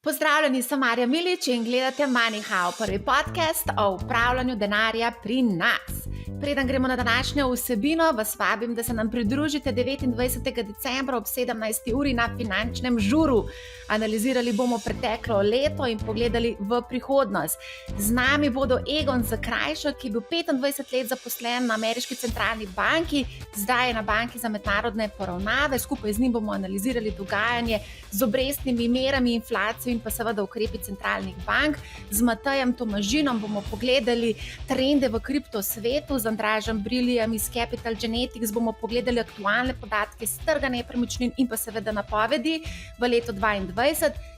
Pozdravljeni, sem Marja Milič in gledate MoneyHow, prvi podcast o upravljanju denarja pri nas. Preden gremo na današnjo vsebino, vas vabim, da se nam pridružite 29. decembra ob 17. uri na finančnem žuru. Analizirali bomo preteklo leto in pogledali v prihodnost. Z nami bodo Egon Zakrajšek, ki je bil 25 let zaposlen na ameriški centralni banki, zdaj je na banki za mednarodne poravnave. Skupaj z njim bomo analizirali dogajanje z obrestnimi merami, inflacijo in pa seveda ukrepi centralnih bank. Z Matejem Tomažinom bomo pogledali trende v kriptosvetu, z Andražem Brilijem iz Capital Genetics bomo pogledali aktualne podatke z trga nepremičnin in pa seveda napovedi v letu 2022.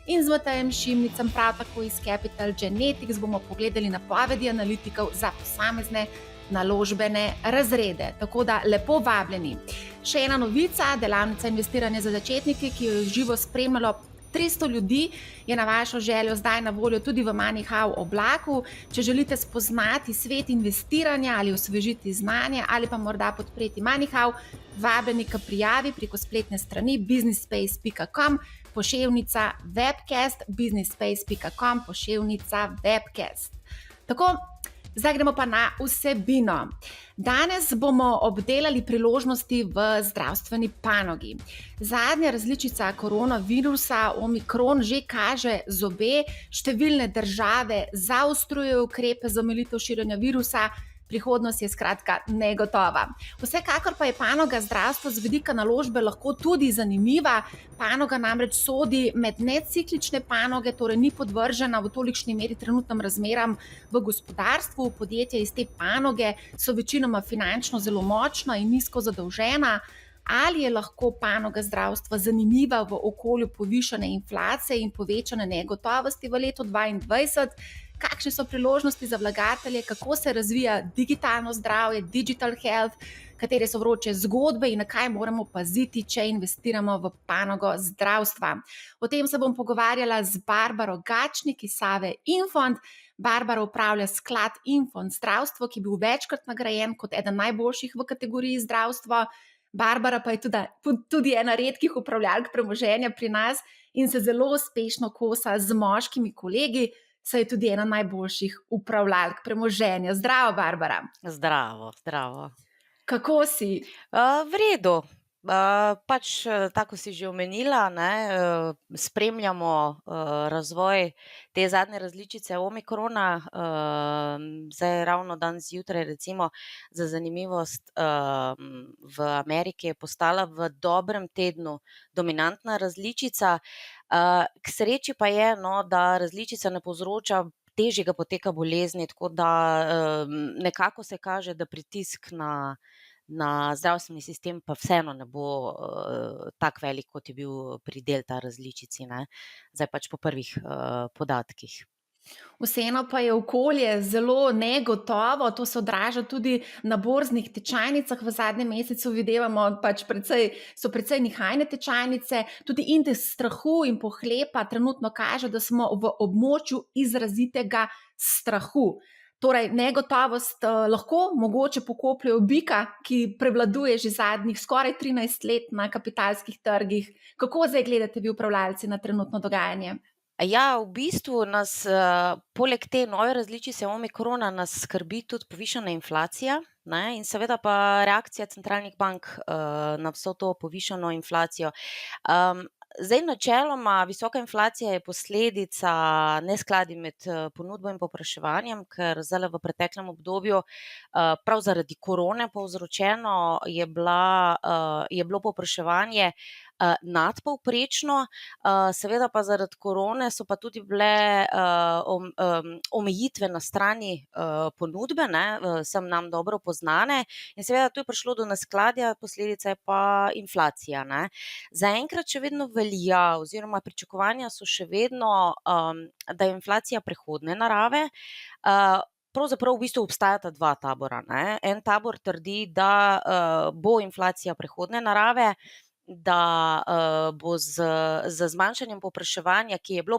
In z Matejem Šimnicem, prav tako iz Capital Genetics, bomo pogledali napovedi analitikov za posamezne naložbene razrede. Tako da lepo vabljeni. Še ena novica, delavnica investiranja za začetnike, ki jo je živo spremljalo 300 ljudi, je na vašo željo zdaj na voljo tudi v MoneyHow oblaku. Če želite spoznati svet investiranja ali osvežiti znanje ali pa morda podpreti MoneyHow, vabljeni k prijavi preko spletne strani businessspace.com /webcast, businessspace.com /webcast. Tako, zdaj gremo pa na vsebino. Danes bomo obdelali priložnosti v zdravstveni panogi. Zadnja različica koronavirusa, Omikron, že kaže zobe. Številne države zaostrujejo ukrepe za omilitev širjenja virusa. Prihodnost je skratka negotova. Vsekakor pa je panoga zdravstva z vidika naložbe lahko tudi zanimiva. Panoga namreč sodi med neciklične panoge, torej ni podvržena v tolikšni meri trenutnim razmeram v gospodarstvu. Podjetja iz te panoge so večinoma finančno zelo močna in nizko zadolžena. Ali je lahko panoga zdravstva zanimiva v okolju povišane inflacije in povečane negotovosti v letu 2022? Kakšne so priložnosti za vlagatelje, kako se razvija digitalno zdravje, digital health, katere so vroče zgodbe in na kaj moramo paziti, če investiramo v panogo zdravstva. O tem se bom pogovarjala z Barbaro Gačnik iz Save Infond. Barbara upravlja sklad Infond zdravstvo, ki je bil večkrat nagrajen kot eden najboljših v kategoriji zdravstvo. Barbara pa je tudi ena redkih upravljalk premoženja pri nas in se zelo uspešno kosa z moškimi kolegi, saj je tudi ena najboljših upravljalk premoženja. Zdravo, Barbara. Zdravo, zdravo. Kako si? V redu. Tako si že omenila, ne, spremljamo razvoj te zadnje različice Omikrona. Zdaj ravno danes zjutraj recimo za zanimivost v Ameriki je postala v dobrem tednu dominantna različica. K sreči pa je, no, da različica ne povzroča težjega poteka bolezni, tako da nekako se kaže, da pritisk na zdravstveni sistem pa vseeno ne bo tak velik, kot je bil pri delta različici, ne. Zdaj pač po prvih podatkih. Vseeno pa je okolje zelo negotovo, to se odraža tudi na borznih tečajnicah. V zadnjem mesecu videvamo so precej nihajne tečajnice, tudi indeks strahu in pohlepa trenutno kaže, da smo v območju izrazitega strahu. Torej, negotovost lahko mogoče pokoplje bika, ki prevladuje že zadnjih skoraj 13 let na kapitalskih trgih. Kako zdaj gledate vi upravljalci na trenutno dogajanje? Ja, v bistvu nas poleg te nove različice Omikrona nas skrbi tudi povišana inflacija, ne, in seveda pa reakcija centralnih bank na vso to povišano inflacijo. Zdaj načeloma visoka inflacija je posledica neskladij med ponudbo in povpraševanjem, ker zdajle v preteklem obdobju prav zaradi korone povzročeno je bilo povpraševanje nadpovprečno, seveda pa zaradi korone so pa tudi bile omejitve na strani ponudbe, ne, vsem nam dobro poznane, in seveda tu je prišlo do neskladja, posledica je pa inflacija, ne. Zaenkrat še vedno velja oziroma pričakovanja so še vedno, da je inflacija prehodne narave. Pravzaprav v bistvu obstajata dva tabora, ne. En tabor trdi, da bo inflacija prehodne narave, da bo z zmanjšanjem povpraševanja, ki je bilo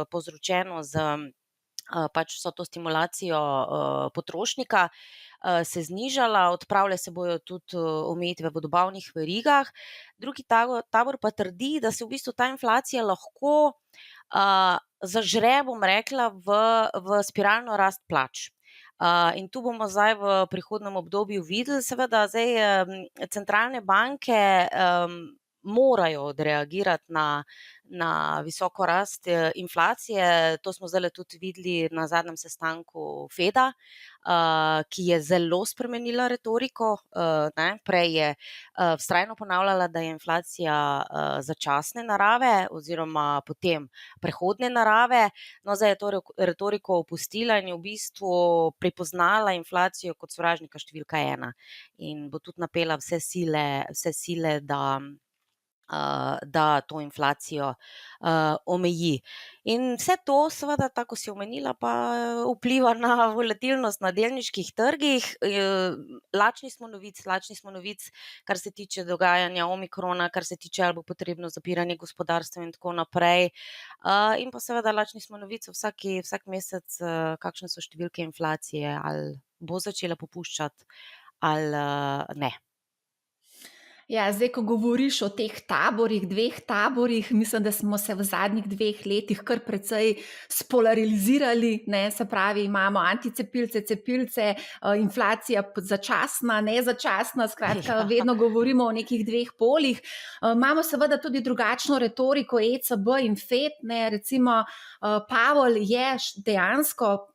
povzročeno z pač vso to stimulacijo potrošnika, se znižala, odpravile se bojo tudi omejitve v dobavnih verigah. Drugi tabor pa trdi, da se v bistvu ta inflacija lahko zažre, bom rekla, v spiralno rast plač. In tu bomo zdaj v prihodnjem obdobju videli, seveda zdaj centralne banke morajo odreagirati na visoko rast inflacije. To smo zdajle tudi videli na zadnjem sestanku Feda, ki je zelo spremenila retoriko. Prej je vztrajno ponavljala, da je inflacija začasne narave oziroma potem prehodne narave. No, zdaj je to retoriko opustila in je v bistvu prepoznala inflacijo kot sovražnika številka 1 in bo tudi napela vse sile, da to inflacijo omeji. In vse to seveda, tako kot si omenila, pa vpliva na volatilnost na delniških trgih. Lačni smo novic, kar se tiče dogajanja omikrona, kar se tiče, ali bo potrebno zapiranje gospodarstva in tako naprej. In pa seveda lačni smo novic vsak mesec, kakšne so številke inflacije, ali bo začela popuščati ali ne. Ja, zdaj, ko govoriš o teh taborih, 2 taborih, mislim, da smo se v zadnjih 2 letih kar precej spolarizirali, ne, se pravi, imamo anticepilce, cepilce, inflacija začasna, nezačasna, skratka, Ja. vedno govorimo o nekih 2 polih. Imamo seveda tudi drugačno retoriko ECB in FED, ne, recimo, Powell je dejansko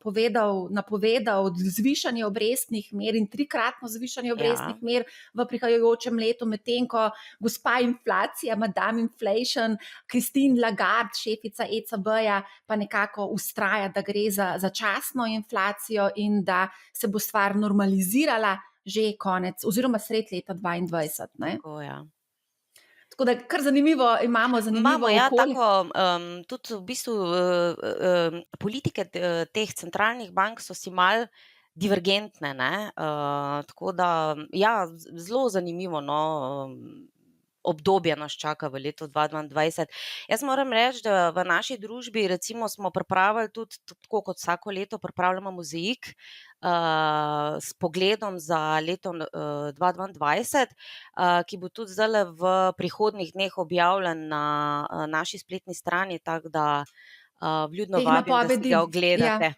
napovedal zvišanje obrestnih mer in 3-kratno zvišanje obrestnih mer v prihajajočem letu, medtem ko gospa inflacija, madame inflation, Christine Lagarde, šefica ECB-ja, pa nekako vztraja, da gre za začasno inflacijo in da se bo stvar normalizirala že konec oziroma sred leta 2022. Ne? Tako, ja. Tako da kar zanimivo, imamo zanimivo Imamo, okolje. tako, tudi v bistvu politike teh centralnih bank so si malo divergentne, ne. Tako da, ja, zelo zanimivo, no, obdobje nas čaka v letu 2022. Jaz moram reči, da v naši družbi recimo smo pripravili tudi, tako kot vsako leto pripravljamo mozaik s pogledom za leto 2022, ki bo tudi zdajle v prihodnjih dneh objavljen na naši spletni strani, tako da vljudno Teh vabim, da si napovedi, ga ogledate.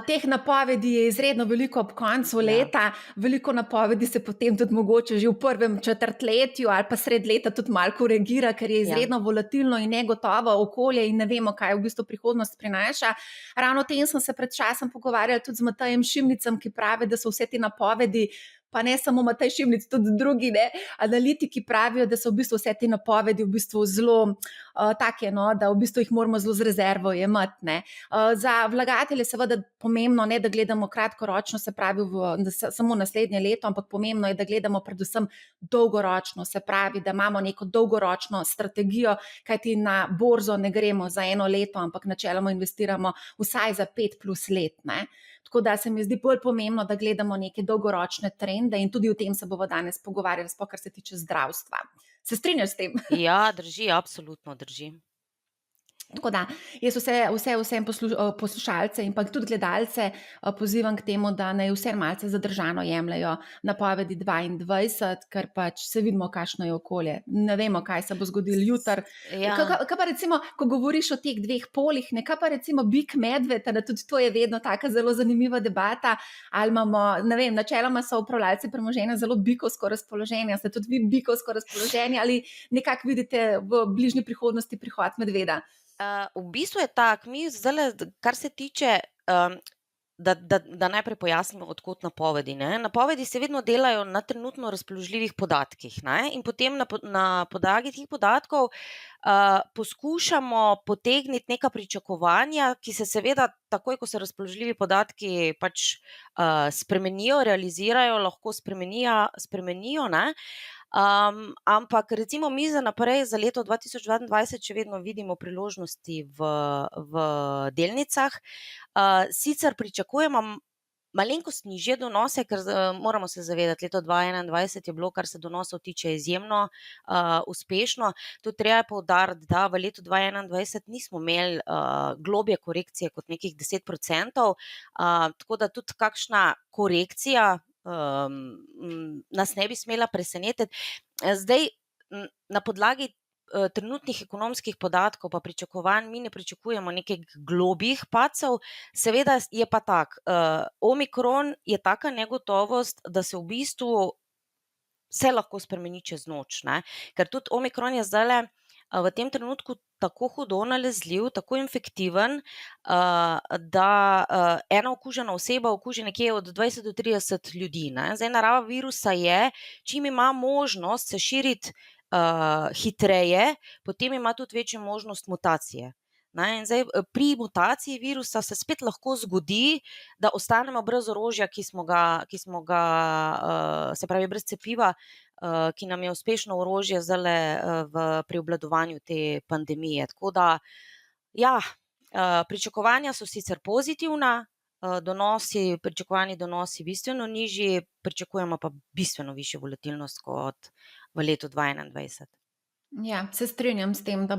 Teh napovedi je izredno veliko ob koncu leta, veliko napovedi se potem tudi mogoče že v prvem četrtletju ali pa sred leta tudi malo korigira, ker je izredno volatilno in negotovo okolje in ne vemo, kaj v bistvu prihodnost prinaša. Ravno o tem sem se pred časom pogovarjala tudi z Matejem Šimnicem, ki pravi, da so vse te napovedi, pa ne samo Matej Šimnic, tudi drugi analitiki pravijo, da so v bistvu vse te napovedi v bistvu zelo take, no, da v bistvu jih moramo zelo z rezervo jemati, ne. Za vlagatelje seveda pomembno, ne da gledamo kratkoročno, se pravi samo naslednje leto, ampak pomembno je, da gledamo predvsem dolgoročno, se pravi, da imamo neko dolgoročno strategijo, kajti na borzo ne gremo za 1 leto, ampak načeloma investiramo vsaj za 5+ let, ne. Tako da se mi zdi bolj pomembno, da gledamo neke dolgoročne trende in tudi o tem se bomo danes pogovarjali, sploh kar se tiče zdravstva. Se strinjaš s tem? Ja, drži, absolutno drži. Tako da jaz vsem poslušalce in pa tudi gledalce pozivam k temu, da naj vse malce zadržano jemljejo napovedi 2022, ker pač se vidimo, kakšno je okolje. Ne vemo, kaj se bo zgodilo jutri. Kaj pa recimo, ko govoriš o teh 2 polih, kaj pa recimo bik medved, da tudi to je vedno taka zelo zanimiva debata, ali imamo, ne vem, načeloma so upravljalci premoženja zelo bikovsko razpoloženi, ste tudi vi bikovsko razpoloženi ali nekako vidite v bližnji prihodnosti prihod medveda? V bistvu je tako, mi zdajle, kar se tiče, da najprej pojasnimo, od kod napovedi, ne. Napovedi se vedno delajo na trenutno razpoložljivih podatkih, ne, in potem na podlagi teh podatkov poskušamo potegniti neka pričakovanja, ki se seveda takoj, ko se razpoložljivi podatki pač spremenijo, realizirajo, lahko spremenijo, ne. Ampak recimo mi za naprej, za leto 2022 še vedno vidimo priložnosti v delnicah. Sicer pričakujemo malenkost nižje donose, ker moramo se zavedati, leto 2021 je bilo, kar se donosov tiče, izjemno uspešno. Tudi treba je poudariti, da v letu 2021 nismo imeli globlje korekcije kot nekih 10%, tako da tudi kakšna korekcija nas ne bi smela presenetiti. Zdaj, na podlagi trenutnih ekonomskih podatkov pa pričakovanj mi ne pričakujemo nekih globih padcev. Seveda je pa omikron je taka negotovost, da se v bistvu vse lahko spremeni čez noč, ne. Ker tudi omikron je zdajle, v tem trenutku tako hudo nalezljiv, tako infektiven, da, ena okužena oseba okuži nekje od 20 do 30 ljudi, ne. Zdaj narava virusa je, čim ima možnost se širiti, hitreje, potem ima tudi večjo možnost mutacije, ne. In zdaj, pri mutaciji virusa se spet lahko zgodi, da ostanemo brez orožja, ki smo ga, se pravi brez cepiva, ki nam je uspešno orožje zdajle, pri obvladovanju te pandemije. Tako da ja, pričakovanja so sicer pozitivna, pričakovani donosi bistveno nižji, pričakujemo pa bistveno višjo volatilnost kot v letu 2021. Ja, se strinjam s tem, da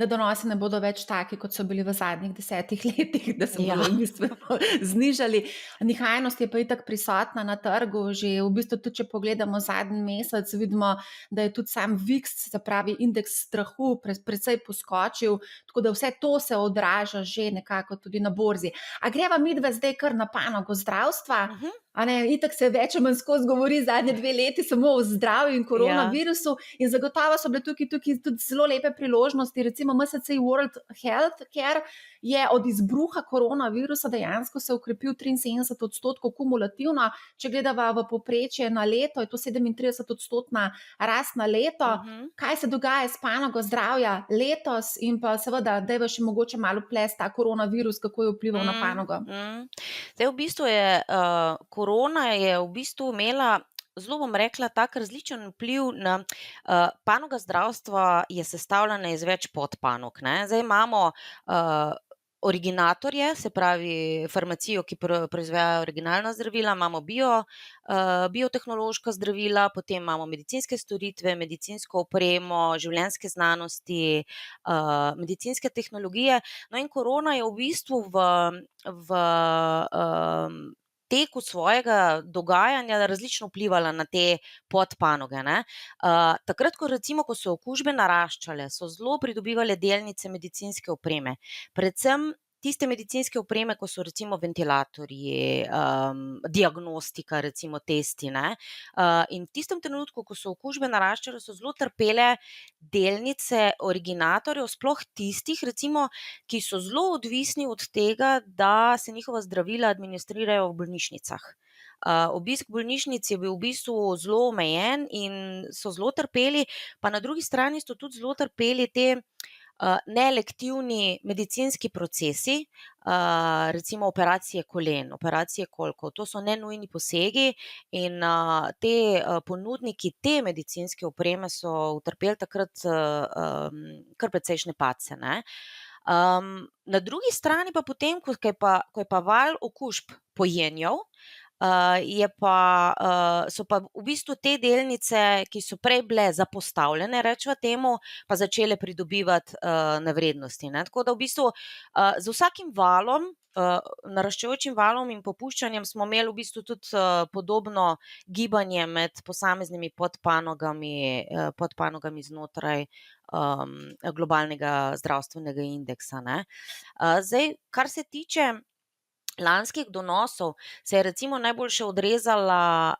donosi ne bodo več taki, kot so bili v zadnjih 10 letih, da se Ja. bodo bistveno znižali. Nihajnost je pa itak prisotna na trgu, že v bistvu tudi, če pogledamo zadnji mesec, vidimo, da je tudi sam VIX, se pravi indeks strahu, precej poskočil, tako da vse to se odraža že nekako tudi na borzi. A greva midva zdaj kar na panogo zdravstva? A ne, itak se več ali manj skozi govori zadnje 2 leti samo o zdravju in koronavirusu in zagotovo so bile tukaj tudi zelo lepe priložnosti, recimo MSCI World Healthcare je od izbruha koronavirusa dejansko se okrepil 73% kumulativno, če gledava v povprečje na leto, je to 37% rast na leto. Kaj se dogaja s panogo zdravja letos in pa seveda, dajva še mogoče malo vplesti ta koronavirus, kako je vplival na panogo? Zdaj v bistvu je, korona je v bistvu imela, zelo bom rekla, tak različen vpliv na, panoga zdravstva je sestavljena iz več podpanog, ne. Zdaj imamo, originatorje, se pravi farmacijo, ki proizvajajo originalna zdravila, imamo biotehnološka zdravila, potem imamo medicinske storitve, medicinsko opremo, življenjske znanosti, medicinske tehnologije. No, in korona je v bistvu v, teku svojega dogajanja različno vplivala na te podpanoge, ne. Takrat, ko so okužbe naraščale, so zelo pridobivale delnice medicinske opreme. Predvsem tiste medicinske opreme, ko so recimo ventilatorji, diagnostika, recimo testi, ne. In v tistem trenutku, ko so okužbe naraščale, so zelo trpele delnice originatorjev, sploh tistih recimo, ki so zelo odvisni od tega, da se njihova zdravila administrirajo v bolnišnicah. Obisk v bolnišnici je bil v bistvu zelo omejen in so zelo trpeli, pa na drugi strani so tudi zelo trpeli te, neelektivni medicinski procesi, recimo operacije kolen, operacije kolkov. To so nenujni posegi in, ponudniki te medicinske opreme so utrpeli takrat, kar precejšnje padce, ne. Na drugi strani pa potem, ko je pa val okužb pojenjal, so pa v bistvu te delnice, ki so prej bile zapostavljene, rečeva temu, pa začele pridobivati, na vrednosti, ne. Tako da v bistvu, z vsakim valom, naraščajočim valom in popuščanjem smo imeli v bistvu tudi, podobno gibanje med posameznimi podpanogami znotraj, globalnega zdravstvenega indeksa, ne. Zdaj, kar se tiče lanskih donosov, se je recimo najboljše odrezala,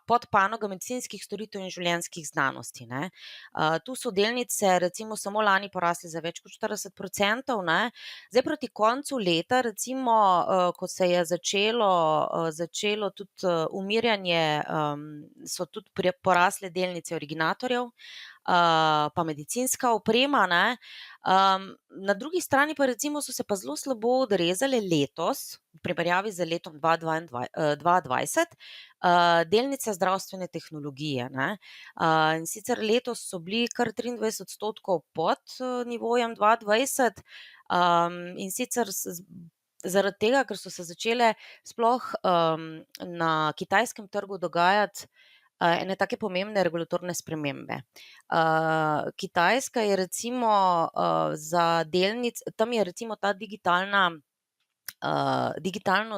podpanoga medicinskih storitev in življenjskih znanosti, ne. Tu so delnice recimo samo lani porasle za več kot 40%, ne. Zdaj proti koncu leta recimo, ko se je začelo tudi, umirjanje, so tudi porasle delnice originatorjev, pa medicinska oprema, ne. Na drugi strani pa recimo so se pa zelo slabo odrezale letos v primerjavi z letom 2020, delnice zdravstvene tehnologije, ne. In sicer letos so bili kar 23% pod, nivojem 2020, in sicer zaradi tega, ker so se začele sploh, na kitajskem trgu dogajati, ene take pomembne regulatorne spremembe. Kitajska je recimo, tam je recimo ta digitalno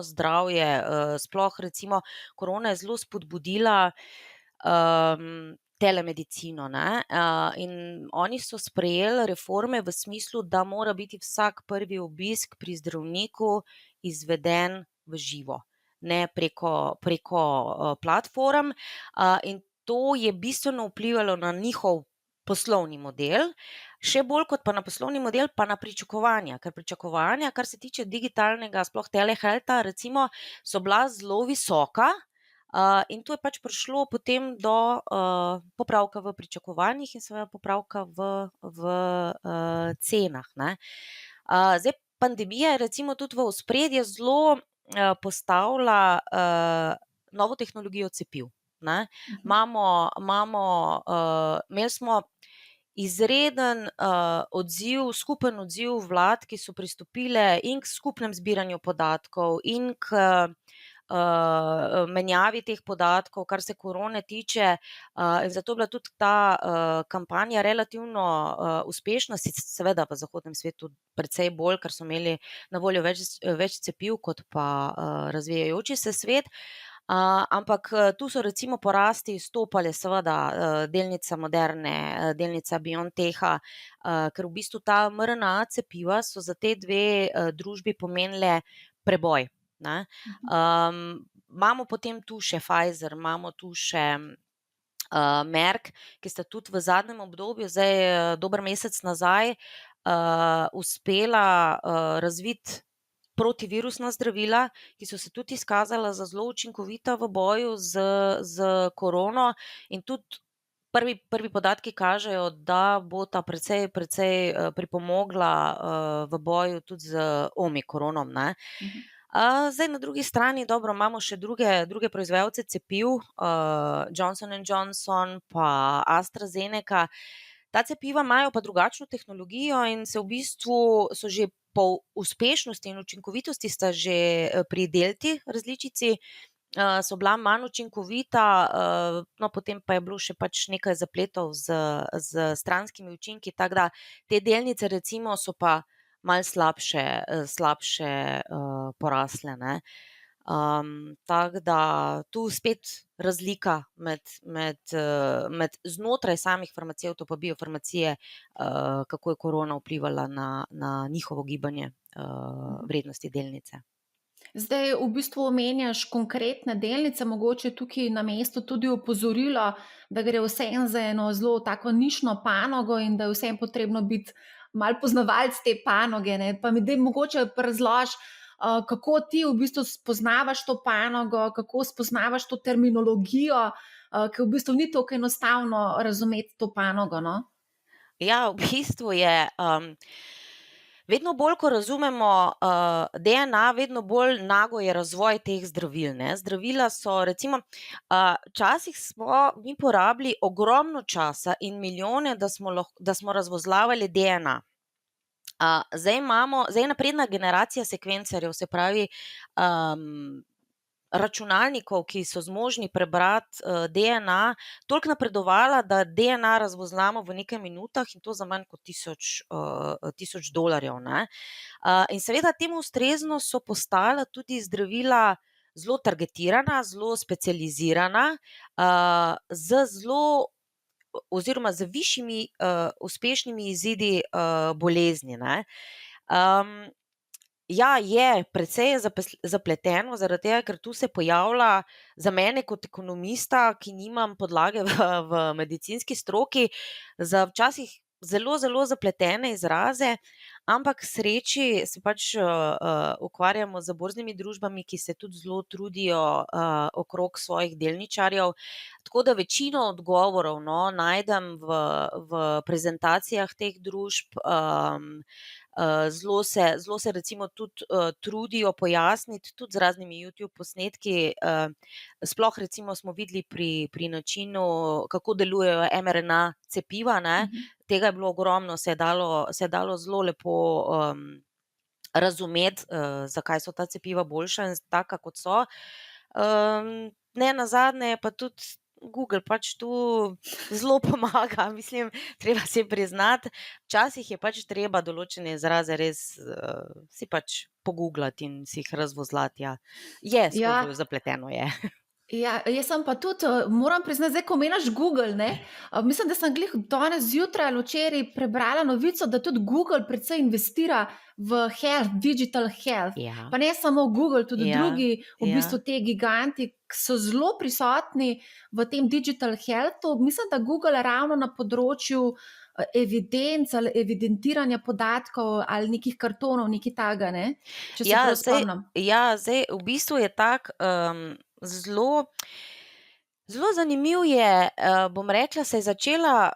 zdravje, sploh recimo korona je zelo spodbudila, telemedicino, ne, in oni so sprejeli reforme v smislu, da mora biti vsak prvi obisk pri zdravniku izveden v živo, ne preko platform, in to je bistveno vplivalo na njihov poslovni model, še bolj kot pa na poslovni model, pa na pričakovanja, ker pričakovanja, kar se tiče digitalnega, sploh telehealtha, recimo, so bila zelo visoka, in to je pač prišlo potem do popravka v pričakovanjih in seveda popravka v cenah, ne. Zdaj pandemija je recimo tudi v ospredje zelo postavila novo tehnologijo cepiv, ne. Imeli smo izreden skupen odziv vlad, ki so pristopile in k skupnemu zbiranju podatkov in k menjavi teh podatkov, kar se korone tiče, in zato je bila tudi ta kampanja relativno uspešna, seveda v zahodnem svetu precej bolj, ker so imeli na voljo več cepiv kot pa razvijajoči se svet. Ampak tu so recimo po rasti izstopale seveda delnice Moderne, delnica BioNTecha, ker v bistvu ta mRNA cepiva so za te dve družbi pomenile preboj, ne. Imamo potem tu še Pfizer, imamo tu še Merck, ki sta tudi v zadnjem obdobju, zdaj dober mesec nazaj, uspela razviti protivirusna zdravila, ki so se tudi izkazala za zelo učinkovita v boju z korono, in tudi prvi podatki kažejo, da bosta precej pripomogla v boju tudi z omikronom, ne. Zdaj na drugi strani, dobro, imamo še druge proizvajalce cepiv, Johnson and Johnson pa AstraZeneca. Ta cepiva imajo pa drugačno tehnologijo in se v bistvu so že po uspešnosti in učinkovitosti sta že pri delti različici so bila manj učinkovita, no, potem pa je bilo še pač nekaj zapletov z stranskimi učinki, tako da te delnice recimo so pa malo slabše porasle, ne. Tako da tu spet razlika med znotraj samih farmacevtov pa biofarmacije, kako je korona vplivala na njihovo gibanje vrednosti delnice. Zdaj v bistvu omenjaš konkretne delnice, mogoče tukaj na mestu tudi opozorilo, da gre vseeno za eno zelo tako nišno panogo in da je vseeno potrebno biti malo poznavalec te panoge, ne. Pa mi daj mogoče razloži, kako ti v bistvu spoznavaš to panogo, kako spoznavaš to terminologijo, ker v bistvu ni tako enostavno razumeti to panogo, no. Ja, v bistvu je vedno bolj, ko razumemo DNA, vedno bolj nago je razvoj teh zdravil, ne. Zdravila so recimo, včasih smo mi porabili ogromno časa in milijone, da smo razvozlavali DNA. Zdaj je napredna generacija sekvencerjev, se pravi računalnikov, ki so zmožni prebrati DNA, toliko napredovala, da DNA razvozlamo v nekaj minutah in to za manj kot $1000, ne. In seveda temu ustrezno so postala tudi zdravila zelo targetirana, zelo specializirana, oziroma z višjimi uspešnimi izidi bolezni, ne. Ja, je precej zapleteno, zaradi tega, ker tu se pojavlja za mene kot ekonomista, ki nimam podlage v medicinski stroki, za včasih zelo zapletene izraze, ampak k sreči se pač ukvarjamo z borznimi družbami, ki se tudi zelo trudijo okrog svojih delničarjev, tako da večino odgovorov, no, najdem v prezentacijah teh družb, zelo se recimo tudi trudijo pojasniti, tudi z raznimi Youtube posnetki, sploh recimo smo videli pri načinu, kako delujejo mRNA cepiva, ne. Tega je bilo ogromno, se je dalo zelo lepo razumeti, zakaj so ta cepiva boljša in taka, kot so. Nenazadnje je pa tudi Google pač tu zelo pomaga, mislim, treba si priznati, včasih je pač treba določene izraze res si pač poguglati in si jih razvozlati, ja. Je Ja. zapleteno je. Ja, jaz sem pa tudi, moram priznati, zdaj, ko omenjaš Google, ne, mislim, da sem glih danes zjutraj ali včeraj prebrala novico, da tudi Google precej investira v health, digital health. Ja, Pa ne samo Google, tudi ja, drugi, v ja. bistvu te giganti, ki so zelo prisotni v tem digital healthu. Mislim, da Google ravno na področju evidenc ali evidentiranja podatkov ali nekih kartonov, nekaj takega, ne, če se Ja, prav zdaj spomnim. ja, zdaj v bistvu je tako, zelo zelo zanimiv je, bom rekla, se je začela,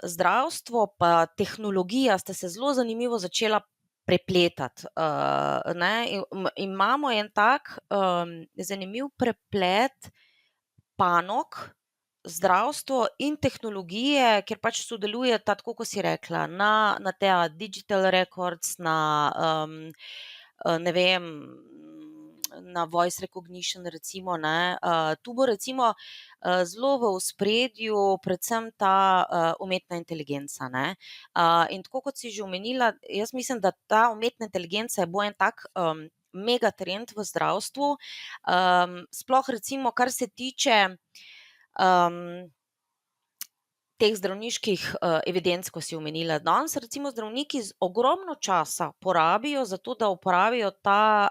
zdravstvo pa tehnologija sta se zelo zanimivo začela prepletati, ne, imamo en tak, zanimiv preplet panog, zdravstvo in tehnologije, kjer pač sodelujeta, tako kot si rekla, na ta digital records, ne vem, na voice recognition recimo, ne. Tu bo recimo, zelo v ospredju predvsem ta, umetna inteligenca, ne. In tako kot si že omenila, jaz mislim, da ta umetna inteligenca bo en tak, mega trend v zdravstvu, sploh recimo, kar se tiče, teh zdravniških, evidenc, ko si omenila. Danes recimo zdravniki ogromno časa porabijo za to, da opravijo ta,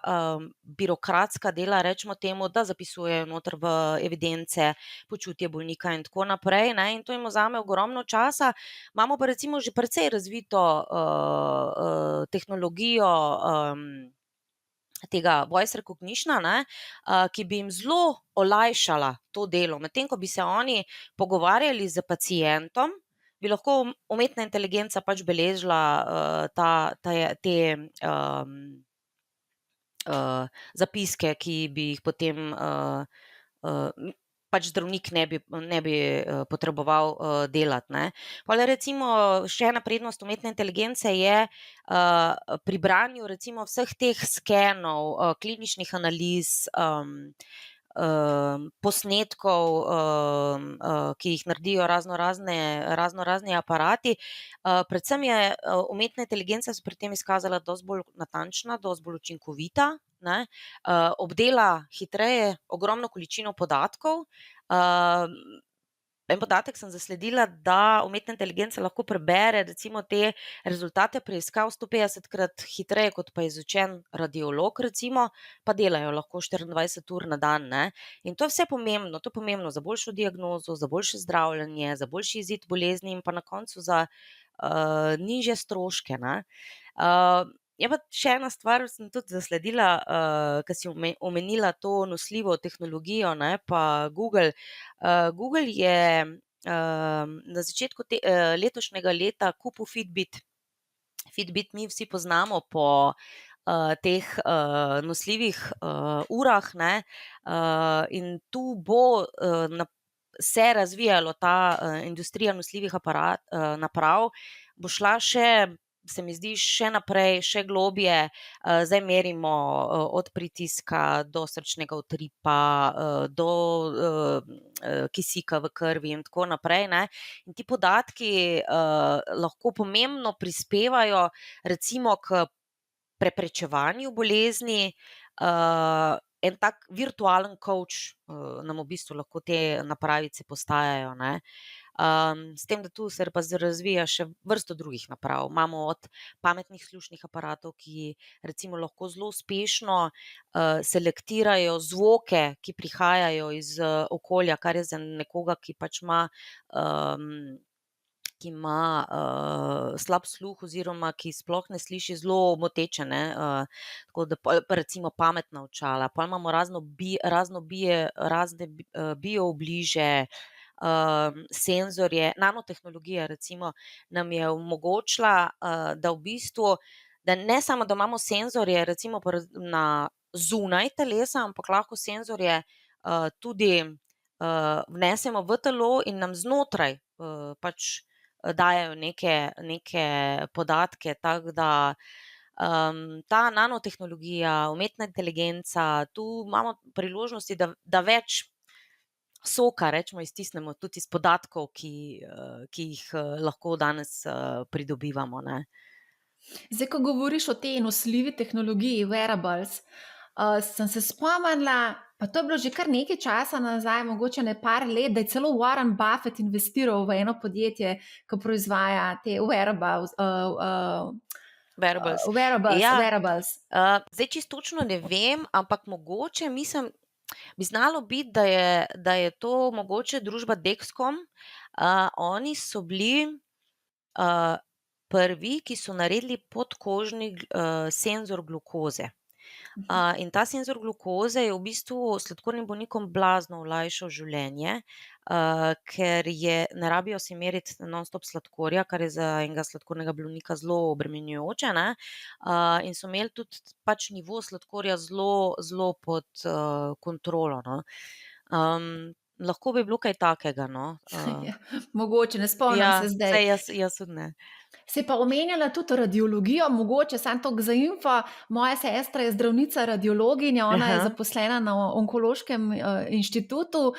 birokratska dela, recimo temu, da zapisujejo noter v evidence počutje bolnika in tako naprej, ne, in to jim vzame ogromno časa. Imamo pa recimo že precej razvito, tehnologijo, tega voice recognitiona, ne, ki bi jim zelo olajšala to delo. Medtem ko bi se oni pogovarjali s pacientom, bi lahko umetna inteligenca pač beležila, te, zapiske, ki bi jih potem, pač zdravnik ne bi, potreboval, delati, ne. Pol recimo še ena prednost umetne inteligence je, pri branju recimo vseh teh skenov, kliničnih analiz, posnetkov, ki jih naredijo raznorazni aparati. Predvsem je, umetna inteligenca se pri tem izkazala dosti bolj natančna, dosti bolj učinkovita, ne, obdela hitreje ogromno količino podatkov. En podatek sem zasledila, da umetna inteligenca lahko prebere recimo te rezultate preiskav 150-krat hitreje kot pa izučen radiolog recimo, pa delajo lahko 24 ur na dan, ne. In to je vse pomembno, to je pomembno za boljšo diagnozo, za boljše zdravljenje, za boljši izid bolezni in pa na koncu za, nižje stroške, ne. Je pa še ena stvar, sem tudi zasledila, ke si omenila to nosljivo tehnologijo, ne, pa Google. Google je, na začetku letošnjega leta kupil Fitbit. Fitbit mi vsi poznamo po, teh, nosljivih, urah, ne, in tu bo, se razvijalo ta, industrija nosljivih naprav, bo šla še, se mi zdi, še naprej, še globlje. Zdaj merimo, od pritiska do srčnega utripa, do, kisika v krvi in tako naprej, ne. In ti podatki, lahko pomembno prispevajo recimo k preprečevanju bolezni, en tak virtualen kovč, nam v bistvu lahko te napravice postajajo, ne. S tem, da tu se pa razvija še vrsto drugih naprav. Imamo od pametnih slušnih aparatov, ki recimo lahko zelo uspešno, selektirajo zvoke, ki prihajajo iz, okolja, kar je za nekoga, ki pač ima, slab sluh oziroma ki sploh ne sliši, zelo moteče, ne, tako da pol pa recimo pametna očala, pol imamo razne bio obliže, senzorje, nanotehnologija recimo nam je omogočila, da v bistvu, da ne samo, da imamo senzorje recimo na zunaj telesa, ampak lahko senzorje, tudi, vnesemo v telo in nam znotraj, pač, dajejo neke podatke, tako da, ta nanotehnologija, umetna inteligenca, tu imamo priložnosti, da več soka, recimo, iztisnemo tudi iz podatkov, ki jih, lahko danes, pridobivamo, ne. Zdaj, ko govoriš o tej nosljivi tehnologiji, wearables, sem se spomnila, pa to je bilo že kar nekaj časa nazaj, mogoče ne par let, da je celo Warren Buffett investiral v eno podjetje, ki proizvaja te wearables, Wearables. wearables, Ja, wearables. zdaj čisto točno ne vem, ampak mogoče mislim, bi znalo biti, da je to mogoče družba Dexcom. Oni so bili prvi, ki so naredili podkožni senzor glukoze. In ta senzor glukoze je v bistvu sladkornim bolnikom blazno olajšal življenje, ker ne rabijo si meriti non-stop sladkorja, kar je za enega sladkornega bolnika zelo obremenjujoče, ne. In so imeli tudi pač nivo sladkorja zelo, zelo pod kontrolo, no. Lahko bi bilo kaj takega, no. Ja, mogoče, ne spomnim Ja, se zdaj. saj jaz tudi ne. Si pa omenjala tudi radiologijo, mogoče samo toliko za info. Moja sestra je zdravnica radiologinja, ona je Aha. zaposlena na Onkološkem inštitutu,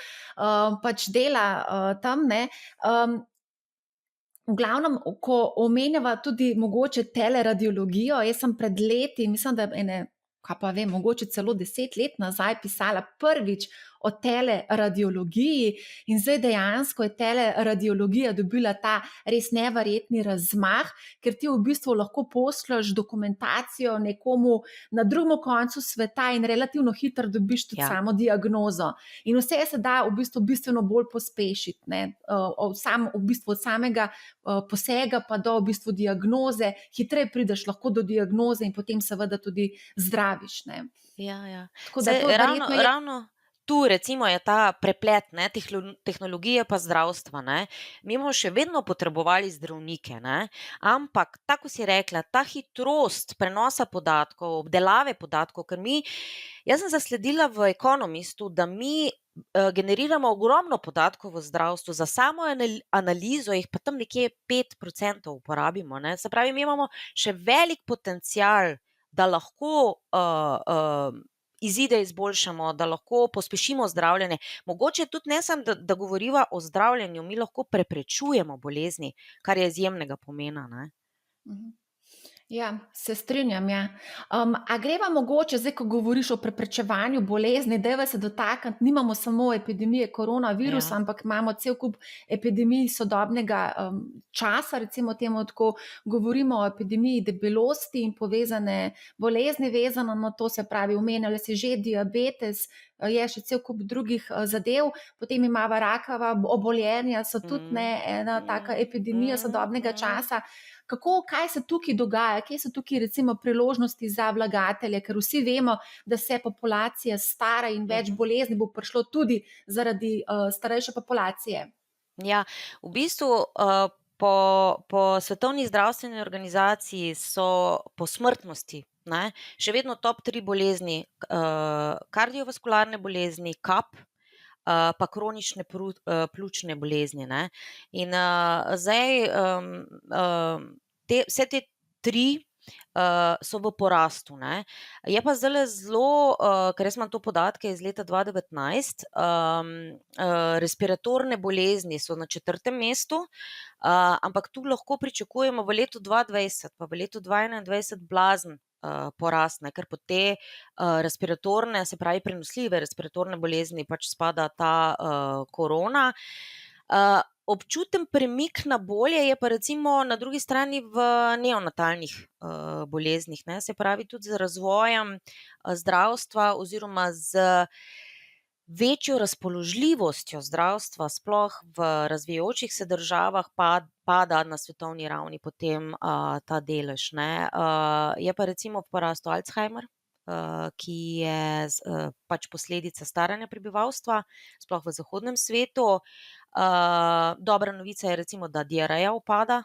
pač dela tam, ne. V glavnem, ko omenjava tudi mogoče teleradiologijo, jaz sem pred leti, mislim, da kaj pa vem, mogoče celo 10 let nazaj pisala prvič o teleradiologiji in zdaj dejansko je teleradiologija dobila ta res neverjetni razmah, ker ti v bistvu lahko pošlješ dokumentacijo nekomu na drugem koncu sveta in relativno hitro dobiš tudi Ja. samo diagnozo. In vse se da v bistvu bistveno bolj pospešiti, ne. V bistvu od samega posega pa do v bistvu diagnoze, hitreje prideš lahko do diagnoze in potem seveda tudi zdraviš, ne. Ja. Tako da Saj to verjetno je. ravno tu recimo je ta preplet, ne, tehnologije pa zdravstva, ne. Mi bomo še vedno potrebovali zdravnike, ne, ampak tako kot si rekla, ta hitrost prenosa podatkov, obdelave podatkov, ker jaz sem zasledila v Economistu, da mi generiramo ogromno podatkov v zdravstvu, za samo analizo jih pa tam nekje 5% uporabimo, ne. Se pravi, mi imamo še velik potencial, da lahko izide izboljšamo, da lahko pospešimo zdravljenje. Mogoče tudi ne samo, da govoriva o zdravljenju, mi lahko preprečujemo bolezni, kar je izjemnega pomena, ne. Ja, se strinjam, ja. A greva mogoče zdaj, ko govoriš o preprečevanju bolezni, dajva se dotakniti, nimamo samo epidemije koronavirusa, Ja. ampak imamo cel kup epidemij sodobnega časa, recimo temu tako, govorimo o epidemiji debelosti in povezane bolezni vezano na to, se pravi, omenjali si že diabetes, je še cel kup drugih zadev, potem imava rakava obolenja, so tudi ena taka epidemija sodobnega časa. Kaj se tukaj dogaja, kje so tukaj recimo priložnosti za vlagatelje, ker vsi vemo, da se populacija stara in več bolezni bo prišlo tudi zaradi starejše populacije. Ja, v bistvu po Svetovni zdravstveni organizaciji so po smrtnosti, ne, še vedno top 3 bolezni, kardiovaskularne bolezni, kap, pa kronične pljučne bolezni, ne. In zdaj vse te 3 so v porastu, ne. Je pa zdajle zelo, ker jaz imam to podatke iz leta 2019, respiratorne bolezni so na 4. mestu, ampak tu lahko pričakujemo v letu 2020 pa v letu 2021 blazen porast, ne, ker pod te respiratorne, se pravi prenosljive respiratorne bolezni pač spada ta korona. Občuten premik na bolje je pa recimo na drugi strani v neonatalnih boleznih, ne, se pravi tudi z razvojem zdravstva oziroma z večjo razpoložljivostjo zdravstva, sploh v razvijajočih se državah, pada na svetovni ravni potem ta delež, ne. Je pa recimo v porastu Alzheimer, ki je pač posledica staranja prebivalstva, sploh v zahodnem svetu. Dobra novica je recimo, da diareja upada,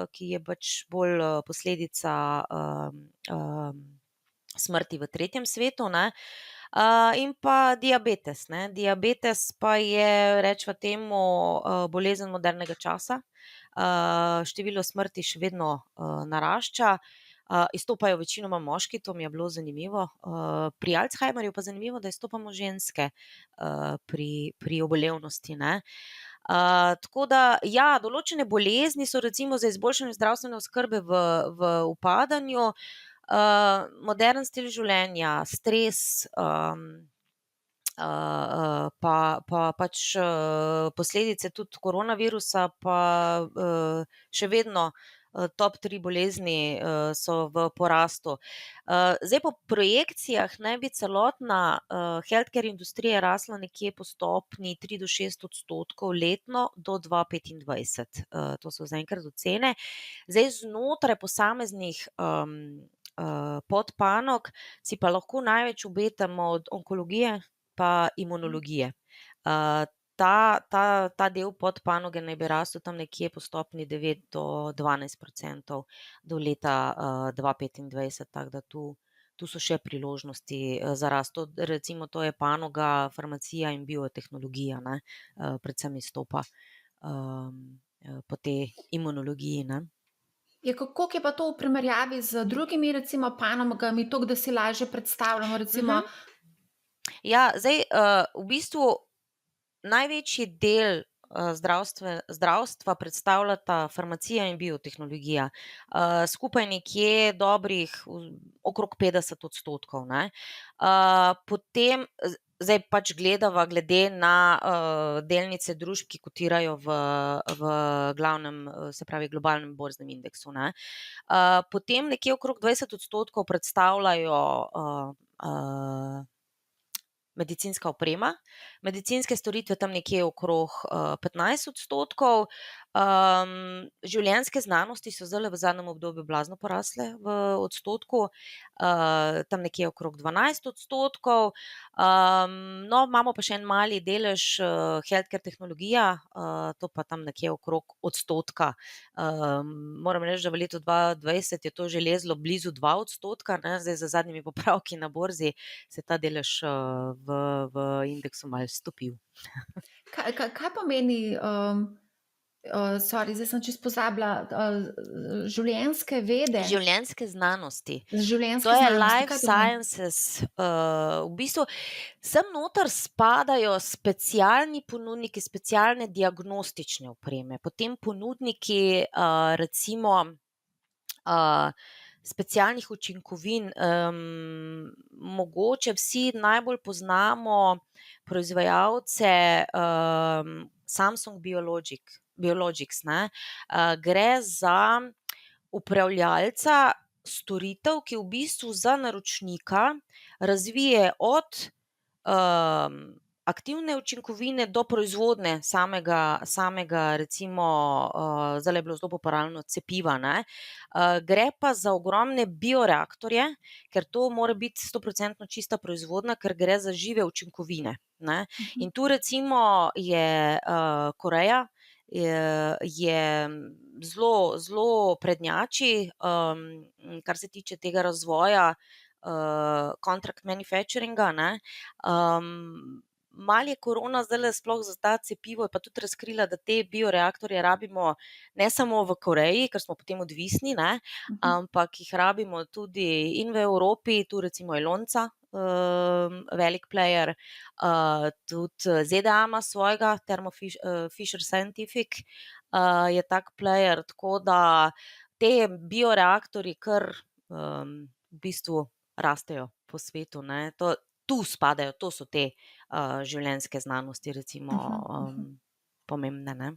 ki je pač bolj posledica smrti v tretjem svetu, ne. In pa diabetes, ne. Diabetes pa je, rečeva temu, bolezen modernega časa. Število smrti še vedno narašča. Izstopajo večinoma moški, to mi je bilo zanimivo. Pri Alzheimerju pa zanimivo, da izstopamo ženske pri obolevnosti, ne. Tako da, ja, določene bolezni so recimo za izboljšanje zdravstvene oskrbe v upadanju. Moderen stil življenja, stres, posledice tudi koronavirusa, pa še vedno top 3 bolezni so v porastu. Zdaj po projekcijah naj bi celotna healthcare industrija rasla nekje po stopnji 3 do 6 % letno do 2025. To so zaenkrat ocene. Zdaj znotraj posameznih podpanog si pa lahko največ obetamo od onkologije pa imunologije. Ta del podpanoge naj bi rastel tam nekje po stopnji 9 do 12% do leta 2025, tako da tu so še priložnosti za rast. Recimo to je panoga farmacija in biotehnologija, ne, predvsem izstopa po tej imunologiji, ne. Kako je pa to v primerjavi z drugimi, recimo, panogami, toliko, da si lažje predstavljamo, recimo, Ja, zdaj v bistvu največji del zdravstva predstavljata farmacija in biotehnologija. Skupaj nekje dobrih okrog 50%, ne. Potem zdaj pač gledava glede na delnice družb, ki kotirajo v glavnem, se pravi globalnem borznem indeksu, ne. Potem nekje okrog 20% predstavljajo medicinska oprema, medicinske storitve tam nekje okrog 15%. Življenjske znanosti so zdajle v zadnjem obdobju blazno porasle v odstotku, tam nekje okrog 12%. No, imamo pa še en mali delež healthcare tehnologija, to pa tam nekje okrog odstotka. Moram reči, da v letu 2020 je to že lezlo blizu 2%, ne, zdaj z zadnjimi popravki na borzi se je ta delež v indeksu malo stopil. kaj pomeni, zdaj sem čisto pozabila, življenjske vede, Življenjske znanosti. življenjske To je znanosti, life kaj to pomeni? sciences, v bistvu sem noter spadajo specialni ponudniki specialne diagnostične opreme, potem ponudniki recimo specialnih učinkovin. Mogoče vsi najbolj poznamo proizvajalce Samsung Biologics, ne. Gre za upravljalca storitev, ki v bistvu za naročnika razvije od aktivne učinkovine do proizvodnje samega recimo, zdajle je bilo zelo popularno cepiva, ne. Gre pa za ogromne bioreaktorje, ker to mora biti 100% čista proizvodnja, ker gre za žive učinkovine, ne. In tu recimo je Koreja je zelo prednjači, kar se tiče tega razvoja contract manufacturinga, ne. Malo je korona zdajle sploh za ta cepivo, je pa tudi razkrila, da te bioreaktorje rabimo ne samo v Koreji, ker smo potem odvisni, ne, ampak jih rabimo tudi in v Evropi, tu recimo je Lonza velik player, tudi ZDA ima svojega, Thermo Fisher Scientific je tak player, tako da te bioreaktorji kar v bistvu rastejo po svetu, ne. Tu spadajo, to so te življenjske znanosti recimo pomembne, ne.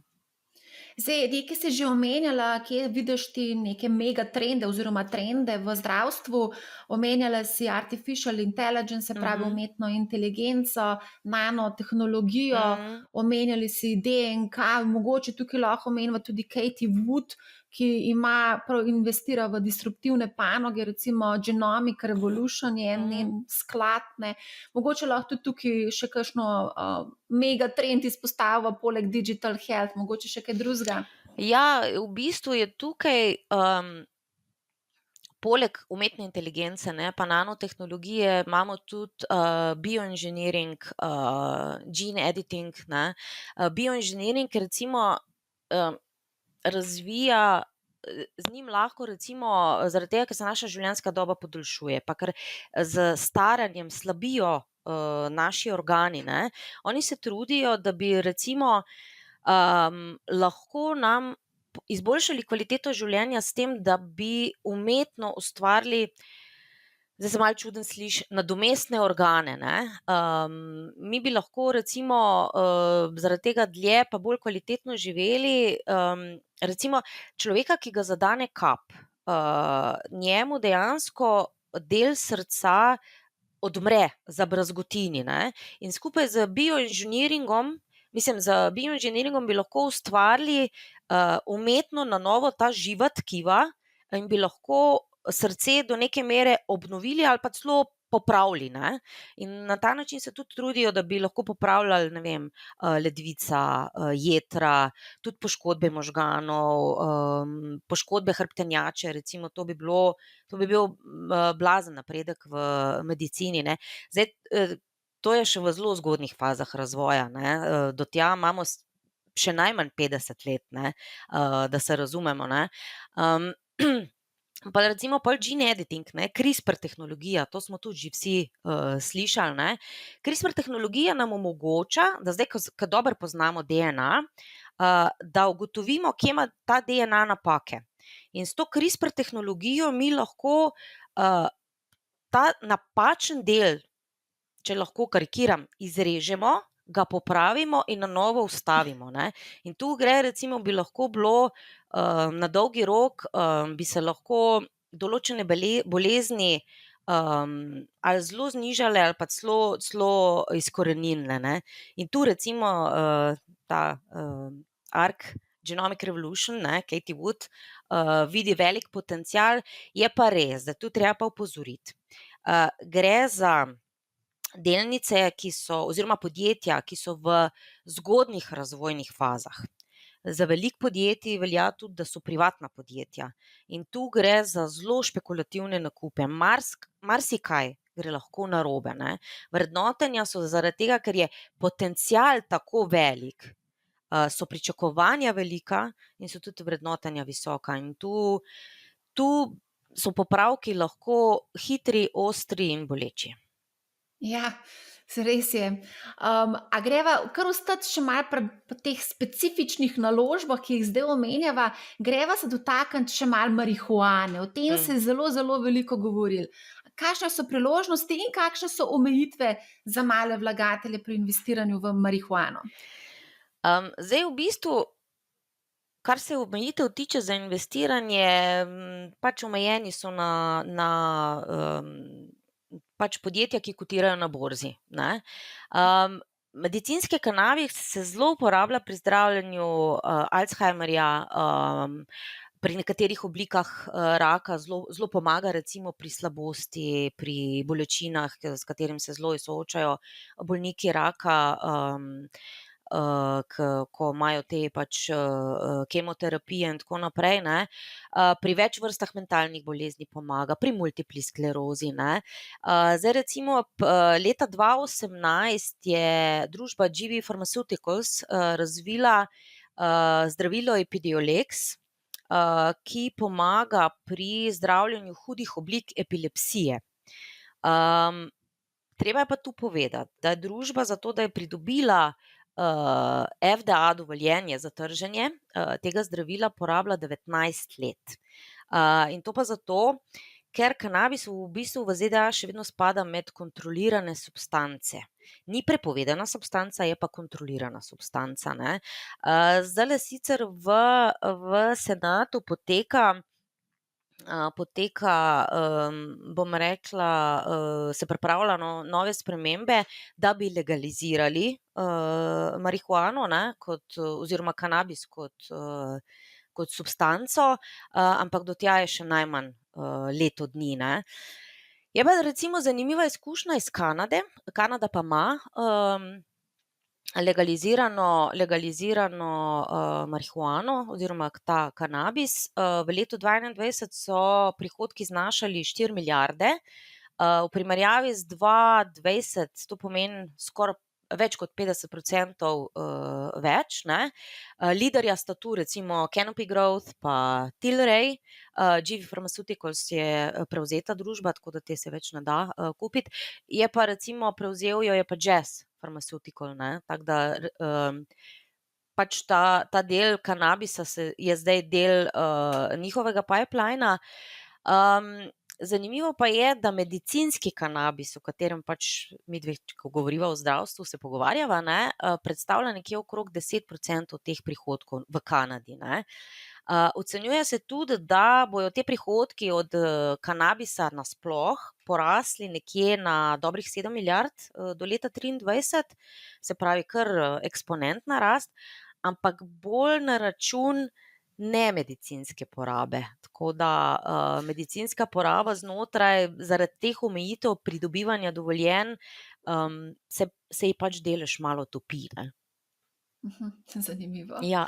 Zdaj, nekaj si že omenjala, kje vidiš ti neke megatrende oziroma trende v zdravstvu. Omenjala si artificial intelligence, se pravi umetno inteligenco, nanotehnologijo, omenjali si DNK, mogoče tukaj lahko omenimo tudi Katie Wood, ki investira v disruptivne panoge, recimo Genomic Revolution je njen sklad, ne. Mogoče lahko tudi tukaj še kakšno megatrend izpostavimo poleg digital health, mogoče še kaj drugega? Ja, v bistvu je tukaj poleg umetne inteligence, ne, pa nanotehnologije imamo tudi bioinženiring, gene editing, ne. Bioinženiring recimo razvija, z njim lahko recimo zaradi tega, ker se naša življenjska doba podaljšuje, pa ker s staranjem slabijo naši organi, ne, oni se trudijo, da bi recimo lahko nam izboljšali kvaliteto življenja s tem, da bi umetno ustvarili, zdaj se malo čudno sliši, nadomestne organe, ne. Mi bi lahko recimo, zaradi tega dlje pa bolj kvalitetno živeli. Recimo človeka, ki ga zadane kap, njemu dejansko del srca odmre, zabrazgotini, ne. In skupaj z bioinženiringom, bi lahko ustvarili, umetno na novo ta živa tkiva in bi lahko srce do neke mere obnovili ali pa celo popravili, ne. In na ta način se tudi trudijo, da bi lahko popravljali, ne vem, ledvica, jetra, tudi poškodbe možganov, poškodbe hrbtenjače, recimo to bi bil, blazen napredek v medicini, ne. Zdaj, to je še v zelo zgodnjih fazah razvoja, ne, do tja imamo še najmanj 50 let, ne, da se razumemo, ne. Pa recimo pol gene editing, ne, CRISPR tehnologija, to smo tudi že vsi, slišali, ne. CRISPR tehnologija nam omogoča, da zdaj, ko dobro poznamo DNA, da ugotovimo, kje ima ta DNA napake. In s to CRISPR tehnologijo mi lahko, ta napačen del, če lahko karikiram, izrežemo, ga popravimo in na novo vstavimo, ne. In tu gre recimo, bi lahko bilo, na dolgi rok, bi se lahko določene bolezni, ali zelo znižale ali pa celo izkoreninile, ne. In tu recimo, ta, ARC Genomic Revolution, ne, Katie Wood, vidi velik potencial. Je pa res, da tu treba pa opozoriti. Gre za delnice, oziroma podjetja, ki so v zgodnjih razvojnih fazah. Za veliko podjetij velja tudi, da so privatna podjetja. In tu gre za zelo špekulativne nakupe. Marsikaj gre lahko narobe, ne. Vrednotenja so zaradi tega, ker je potencial tako velik, so pričakovanja velika in so tudi vrednotenja visoka. In tu so popravki lahko hitri, ostri in boleči. Ja, res je. A greva kar ostati še malo pri teh specifičnih naložbah, ki jih zdaj omenjava, greva se dotakniti še malo marihuane. O tem se je zelo, zelo veliko govorilo. Kakšne so priložnosti in kakšne so omejitve za male vlagatelje pri investiranju v marihuano? Zdaj v bistvu, kar se omejitev tiče za investiranje, pač omejeni so na pač podjetja, ki kotirajo na borzi, ne. Medicinski kanabis se zelo uporablja pri zdravljenju, Alzheimerja, pri nekaterih oblikah, raka, zelo pomaga recimo pri slabosti, pri bolečinah, s katerim se zelo soočajo bolniki raka, ko imajo te pač, kemoterapije in tako naprej, ne. Pri več vrstah mentalnih bolezni pomaga, pri multipli sklerozi, ne. Zdaj recimo leta 2018 je družba GV Pharmaceuticals, razvila, zdravilo Epidiolex, ki pomaga pri zdravljenju hudih oblik epilepsije. Treba je pa tu povedati, da je družba zato, da je pridobila, FDA dovoljenje za trženje, tega zdravila, porabila 19 let. In to pa zato, ker kanabis v bistvu v ZDA še vedno spada med kontrolirane substance. Ni prepovedana substanca, je pa kontrolirana substanca, ne. Zdajle sicer v senatu poteka, bom rekla, se pripravljajo nove spremembe, da bi legalizirali, marihuano, ne, oziroma kanabis kot substanco, ampak do tja je še najmanj, leto dni, ne. Je pa recimo zanimiva izkušnja iz Kanade. Kanada pa ima, legalizirano, marihuano oziroma ta kanabis. V letu 2021 so prihodki znašali 4 milijarde, v primerjavi z 2020 to pomeni skoraj več kot 50%, več, ne. Liderja sta tu recimo Canopy Growth pa Tilray. GV Pharmaceuticals je prevzeta družba, tako da te se več ne da, kupiti. Je pa recimo prevzel jo je pa Jazz Pharmaceutical, ne, tako da, pač ta del kanabisa je zdaj del njihovega pipelina. Zanimivo pa je, da medicinski kanabis, o katerem pač mi dve, ko govoriva o zdravstvu, se pogovarjava, ne, predstavlja nekje okrog 10% teh prihodkov v Kanadi, ne. Ocenjuje se tudi, da bojo te prihodki od kanabisa nasploh porasli nekje na dobrih 7 milijard do leta 2023, se pravi kar eksponentna rast, ampak bolj na račun nemedicinske porabe. Tako da medicinska poraba znotraj zaradi teh omejitev pridobivanja dovoljenj se ji pač delež malo topi, ne. Zanimivo. Ja.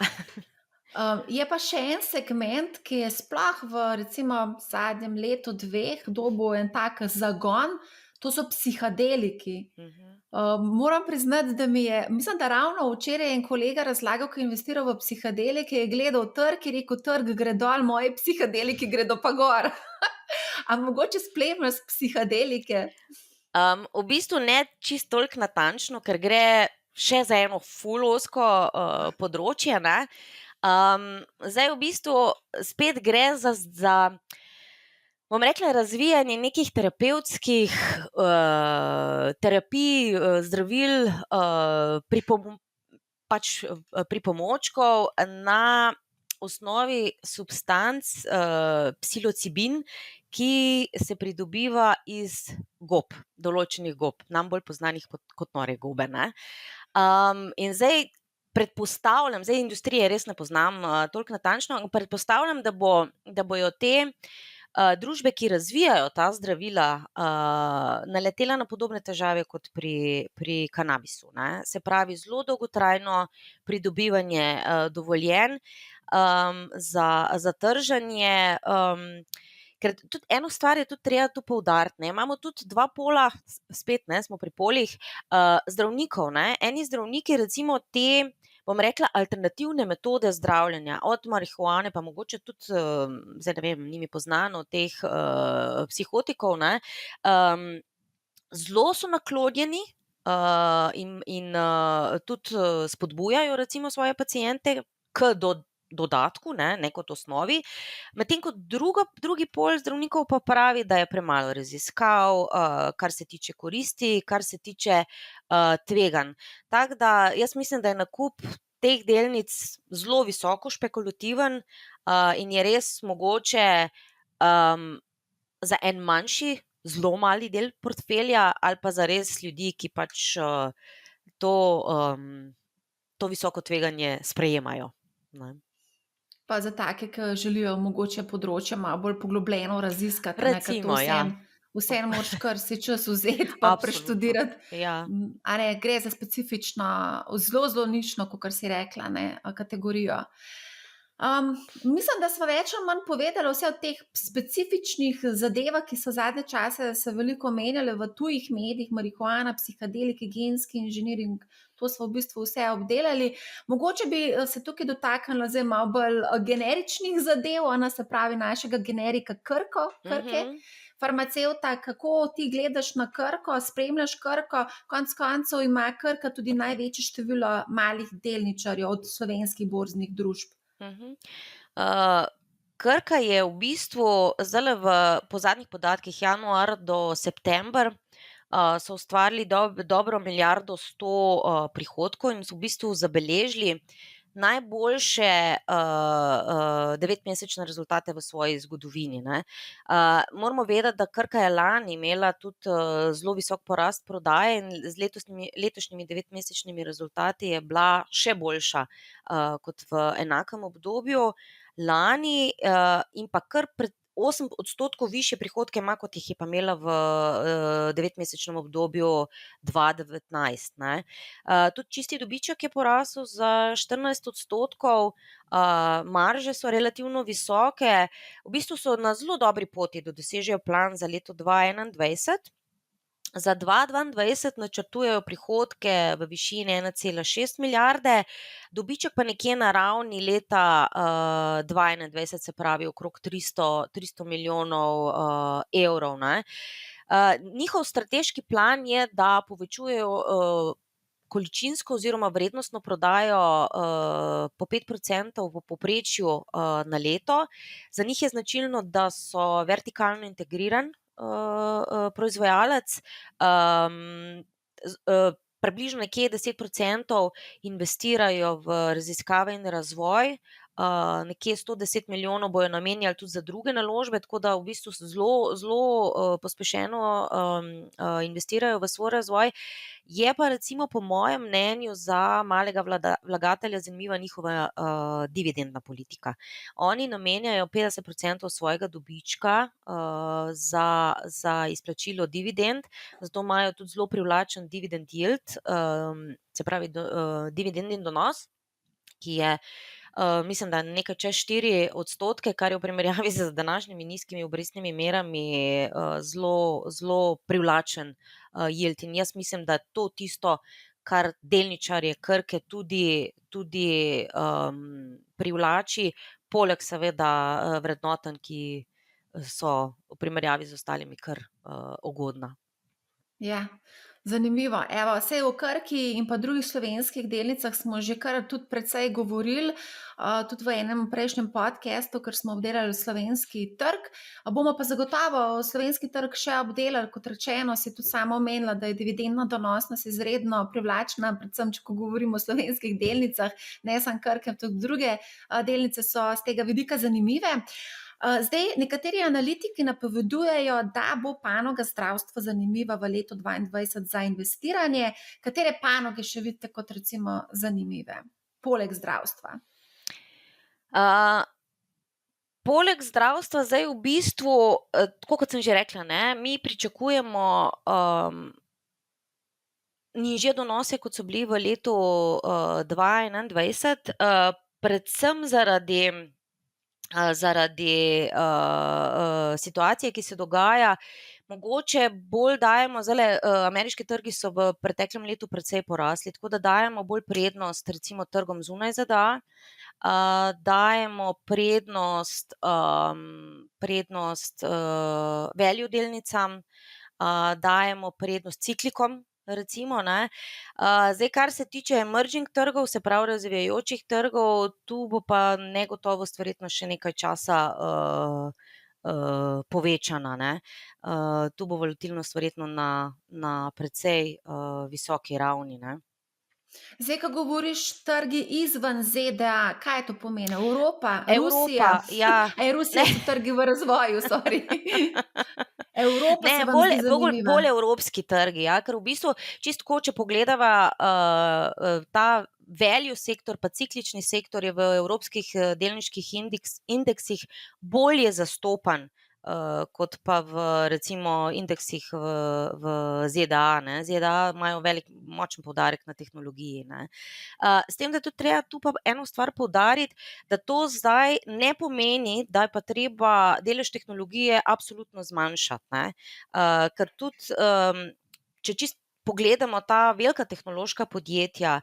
Je pa še en segment, ki je sploh v recimo zadnjem letu, dveh dobil en tak zagon, to so psihadeliki. Moram priznati, da mislim, da ravno včeraj en kolega razlagal, ko je investiral v psihadelike, je gledal trg in rekel, trg gre dol, moji psihadeliki gredo pa gor. A mogoče spremljaš psihadelike? V bistvu ne čisto toliko natančno, ker gre še za eno ful ozko področje, ne. Zdaj v bistvu spet gre za bom rekla, razvijanje nekih terapevtskih terapij, zdravil, pripomočkov na osnovi substanc psilocibin, ki se pridobiva iz gob, določenih gob, nam bolj poznanih kot nore gobe, ne. In zdaj predpostavljam, zdaj industrije res ne poznam toliko natančno, predpostavljam, da bojo te družbe, ki razvijajo ta zdravila, naletela na podobne težave kot pri kanabisu, ne. Se pravi, zelo dolgotrajno pridobivanje dovoljenj za trženje, ker tudi eno stvar je tudi treba tu poudariti, ne, imamo tudi dva pola, spet, ne, smo pri polih, zdravnikov, ne. Eni zdravniki recimo te, bom rekla, alternativne metode zdravljenja, od marihuane pa mogoče tudi, zdaj ne vem, ni mi poznano, teh psihotikov, ne, zelo so naklonjeni in tudi spodbujajo recimo svoje paciente k dodatku, ne kot osnovi, medtem ko drugi pol zdravnikov pa pravi, da je premalo raziskav, kar se tiče koristi, kar se tiče tveganj. Tako da jaz mislim, da je nakup teh delnic zelo visoko špekulativen in je res mogoče za en manjši, zelo mali del portfelja ali pa za res ljudi, ki pač to visoko tveganje sprejemajo, ne. Pa za take, ki želijo mogoče področje malo bolj poglobljeno raziskati, Recimo, ja. Vseeno moraš kar si čas vzeti pa preštudirati. Ja. A ne, gre za specifično, zelo nično, kakor si rekla, ne, kategorijo. Mislim, da smo več ali manj povedali vse o teh specifičnih zadevah, ki so zadnje čase se veliko omenjale v tujih medijih, marihuana, psihadeliki, genski inženiring, to smo v bistvu vse obdelali. Mogoče bi se tukaj dotaknila zdaj malo bolj generičnih zadev, se pravi našega generika Krke, farmacevta. Kako ti gledaš na Krko, spremljaš Krko? Konec koncev ima Krka tudi največje število malih delničarjev od slovenskih borznih družb. Krka je v bistvu zdajle po zadnjih podatkih januar do september so ustvarili dobro 1,1 prihodkov in so v bistvu zabeležili najboljše 9-mesečne rezultate v svoji zgodovini, ne. Moramo vedeti, da Krka je lani imela tudi zelo visok porast prodaje in z letošnjimi 9-mesečnimi rezultati je bila še boljša kot v enakem obdobju lani in pa kar 8% višje prihodke ima, kot jih je pa imela v 9-mesečnem obdobju 2019, ne. Tudi čisti dobiček je porasel za 14%, marže so relativno visoke, v bistvu so na zelo dobri poti, da dosežejo plan za leto 2021. Za 2022 načrtujejo prihodke v višini 1,6 milijarde, dobiček pa nekje na ravni leta 2021, se pravi okrog 300 milijonov evrov, ne. Njihov strateški plan je, da povečujejo količinsko oziroma vrednostno prodajo po 5% v povprečju na leto. Za njih je značilno, da so vertikalno integriran proizvajalec. Približno nekje 10% investirajo v raziskave in razvoj, nekje 110 milijonov bojo namenjali tudi za druge naložbe, tako da v bistvu zelo pospešeno investirajo v svoj razvoj. Je pa recimo po mojem mnenju za malega vlagatelja zanimiva njihova dividendna politika. Oni namenjajo 50% svojega dobička za izplačilo dividend, zato imajo tudi zelo privlačen dividend yield, se pravi dividendni donos, ki je mislim, da nekaj čez 4%, kar je v primerjavi z današnjimi nizkimi obrestnimi merami zelo privlačen yield. In jaz mislim, da je to tisto, kar delničarje Krke tudi privlači, poleg seveda vrednotenj, ki so v primerjavi z ostalimi kar ugodna. Ja, zanimivo. Evo, saj o Krki in pa drugih slovenskih delnicah smo že kar tudi precej govorili, tudi v enem prejšnjem podcastu, ker smo obdelali slovenski trg. Bomo pa zagotovo slovenski trg še obdelali, kot rečeno, si tudi sama omenila, da je dividendna donosnost izredno privlačna, predvsem, če ko govorimo o slovenskih delnicah, ne samo Krke, tudi druge delnice so z tega vidika zanimive. Zdaj, nekateri analitiki napovedujejo, da bo panoga zdravstva zanimiva v letu 2022 za investiranje. Katere panoge še vidite kot recimo zanimive, poleg zdravstva? Poleg zdravstva zdaj v bistvu, tako kot sem že rekla, mi pričakujemo nižje donose, kot so bili v letu 2021, predvsem zaradi situacije, ki se dogaja. Mogoče bolj dajemo, ameriški trgi so v preteklem letu precej porasli, tako da dajemo bolj prednost recimo trgom zunaj ZDA, dajemo prednost value delnicam, dajemo prednost ciklikom, recimo, Zdaj, kar se tiče emerging trgov, se pravi razvijajočih trgov, tu bo pa negotovost verjetno še nekaj časa povečana, Tu bo volatilnost verjetno na precej visoki ravni, Zdaj, ko govoriš trgi izven ZDA, kaj to pomeni? Rusija? Ja. Je Rusija so trgi v razvoju, sorry. Evropa se vam zdi zanimiva. Bolj evropski trgi, ker v bistvu čisto tako, če pogledava ta value sektor pa ciklični sektor je v evropskih delniških indeksih bolje zastopan kot pa v recimo indeksih v ZDA, ZDA imajo velik, močen poudarek na tehnologiji, S tem, da je tudi treba tu pa eno stvar poudariti, da to zdaj ne pomeni, da je pa treba delež tehnologije absolutno zmanjšati, ker tudi, če čisto pogledamo ta velika tehnološka podjetja,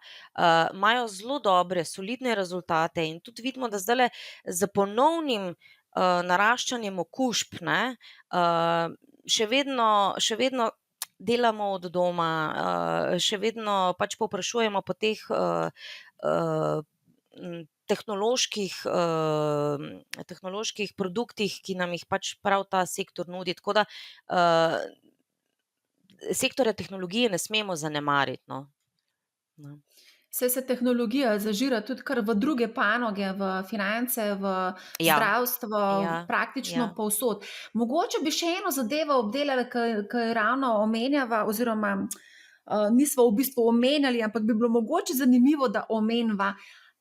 imajo zelo dobre, solidne rezultate in tudi vidimo, da zdajle s ponovnim naraščanjem okužb, še vedno delamo od doma, še vedno pač povprašujemo po teh tehnoloških produktih, ki nam jih pač prav ta sektor nudi, tako da sektorja tehnologije ne smemo zanemariti, Saj se tehnologija zažira tudi kar v druge panoge, v finance, v zdravstvo, praktično povsod. Mogoče bi še eno zadevo obdelali, ki jo ravno omenjava, oziroma nismo v bistvu omenjali, ampak bi bilo mogoče zanimivo, da omeniva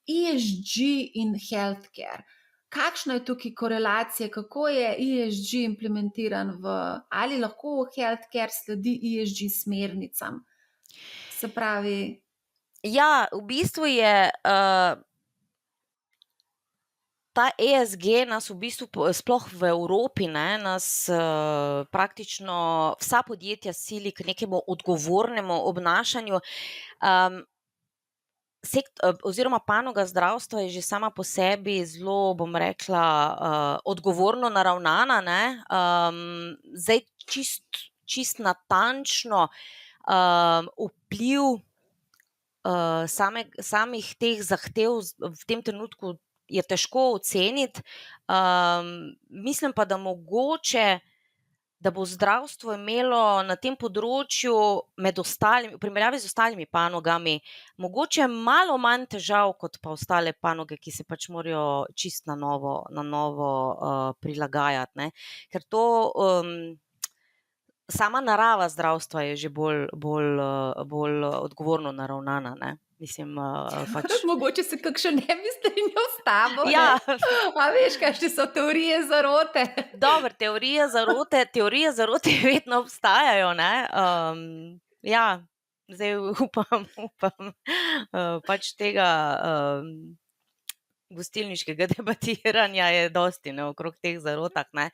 ESG in healthcare. Kakšna je tukaj korelacija, kako je ESG implementiran ali lahko healthcare sledi ESG smernicam? Se pravi... Ja, v bistvu je ta ESG nas v bistvu, sploh v Evropi, nas praktično vsa podjetja sili k nekemu odgovornemu obnašanju. Oziroma panoga zdravstva je že sama po sebi zelo, bom rekla, odgovorno naravnana, Zdaj čisto natančno vpliv samih teh zahtev v tem trenutku je težko oceniti. Mislim pa, da mogoče, da bo zdravstvo imelo na tem področju med ostalimi, v primerjavi z ostalimi panogami, mogoče malo manj težav kot pa ostale panoge, ki se pač morajo čisto na novo prilagajati, ne. Ker to, sama narava zdravstva je že bolj odgovorno naravnana, ne. Mislim, pač. Mogoče se kakšen ne bi strinjal s tabo, ne. Ja. A veš, kakšne so teorije zarote. Dobro, teorije zarote vedno obstajajo, ne. Ja, zdaj upam, pač tega, gostilniškega debatiranja je dosti, ne, okrog teh zarotah, ne.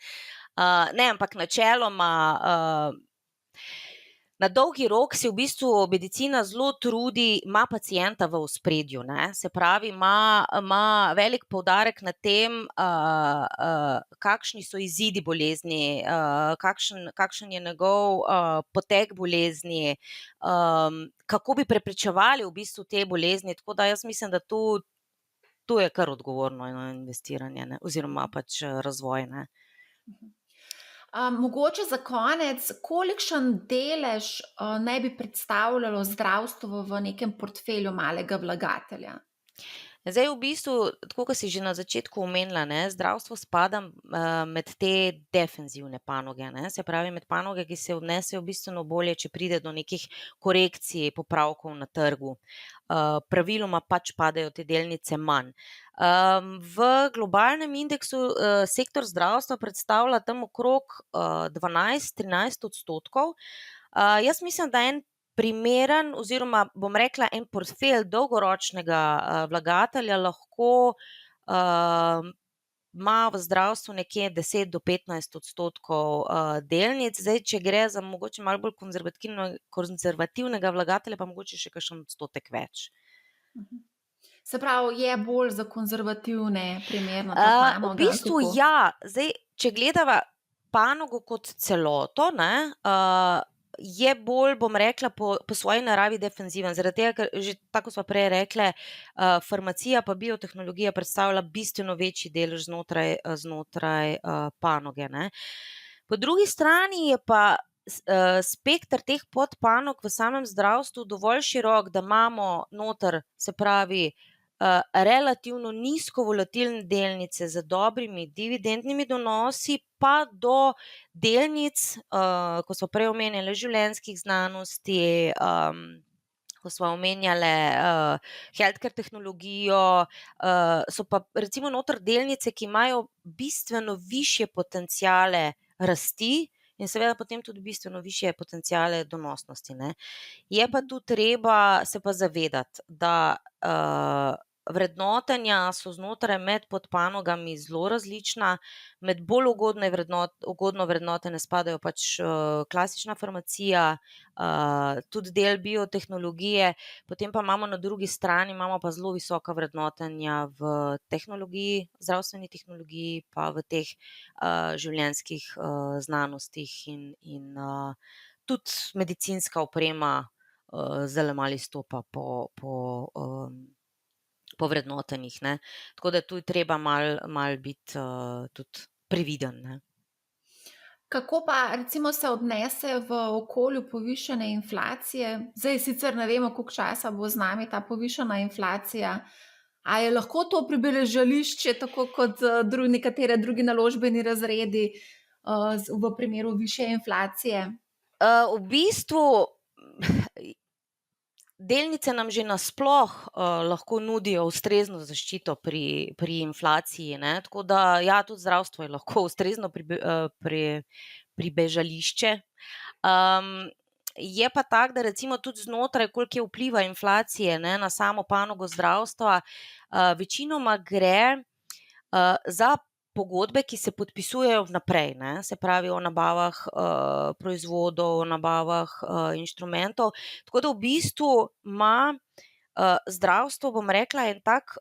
Ne, ampak načeloma, na dolgi rok se v bistvu medicina zelo trudi, ima pacienta v ospredju, ne. Se pravi, ima velik poudarek na tem, kakšni so izidi bolezni, kakšen je njegov, potek bolezni, kako bi preprečevali v bistvu te bolezni, tako da jaz mislim, da to je kar odgovorno investiranje, ne, oziroma pač razvoj, ne. Mogoče za konec, kolikšen delež, naj bi predstavljalo zdravstvo v nekem portfelju malega vlagatelja? Zdaj v bistvu, tako kot si že na začetku omenila, ne, zdravstvo spada, med te defenzivne panoge, ne, se pravi med panoge, ki se odnesejo bistveno bolje, če pride do nekih korekcij, popravkov na trgu. Praviloma pač padejo te delnice manj. V globalnem indeksu, sektor zdravstva predstavlja tam okrog, 12-13%. Jaz mislim, da en primeren oziroma, bom rekla, en portfelj dolgoročnega, vlagatelja lahko, ima v zdravstvu nekje 10-15%, delnic. Zdaj, če gre za mogoče malo bolj konzervativnega vlagatelja, pa mogoče še kakšen odstotek več. Se pravi, je bolj za konzervativne primerna ta V panoga, bistvu kako? ja. Zdaj, če gledava panogo kot celoto, ne, je bolj, bom rekla, po svoji naravi defenziven, zaradi tega, ker že tako kot sva prej rekle, farmacija pa biotehnologija predstavlja bistveno večji delež znotraj panoge, ne. Po drugi strani je pa spekter teh podpanog v samem zdravstvu dovolj širok, da imamo noter, se pravi, relativno nizko volatilne delnice z dobrimi dividendnimi donosi, pa do delnic, ko sva prej omenjale življenjskih znanosti, ko sva omenjale, healthcare tehnologijo, so pa recimo noter delnice, ki imajo bistveno višje potenciale rasti in seveda potem tudi bistveno višje potenciale donosnosti, ne. Je pa tu treba se pa zavedati, da, vrednotenja so znotraj med podpanogami zelo različna. Med bolj ugodno vrednotene spadajo pač, klasična farmacija, tudi del biotehnologije, potem pa imamo na drugi strani, imamo pa zelo visoka vrednotenja v tehnologiji, zdravstveni tehnologiji pa v teh, življenjskih, znanostih in tudi medicinska oprema, zdajle malo izstopa po vrednotenjih, ne. Tako da tu je treba malo biti, tudi previden, ne. Kako pa recimo se odnese v okolju povišane inflacije? Zdaj sicer ne vemo, koliko časa bo z nami ta povišana inflacija. A je lahko to pribeležališče, tako kot, nekatere drugi naložbeni razredi, v primeru višje inflacije? V bistvu delnice nam že nasploh, lahko nudijo ustrezno zaščito pri inflaciji, ne, tako da ja, tudi zdravstvo je lahko ustrezno pribežališče. Je pa tako, da recimo tudi znotraj, koliko je vpliva inflacije, ne, na samo panogo zdravstva, večinoma gre, za pogodbe, ki se podpisujejo vnaprej, ne, se pravi o nabavah, proizvodov, o nabavah, inštrumentov, tako da v bistvu ima, zdravstvo, bom rekla, en tak,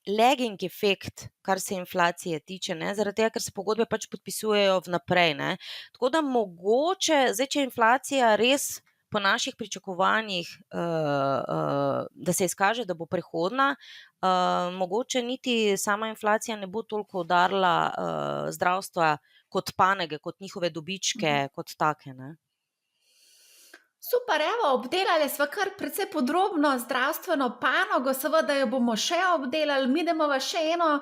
lagging efekt, kar se inflacije tiče, ne, zaradi tega, ker se pogodbe pač podpisujejo vnaprej, ne. Tako da mogoče zdaj, če inflacija res po naših pričakovanjih, da se izkaže, da bo prihodna, mogoče niti sama inflacija ne bo toliko udarila zdravstva kot panoge, kot njihove dobičke, kot take, ne. Super, evo, obdelali smo kar precej podrobno zdravstveno panogo, seveda jo bomo še obdelali, mi idemo v še eno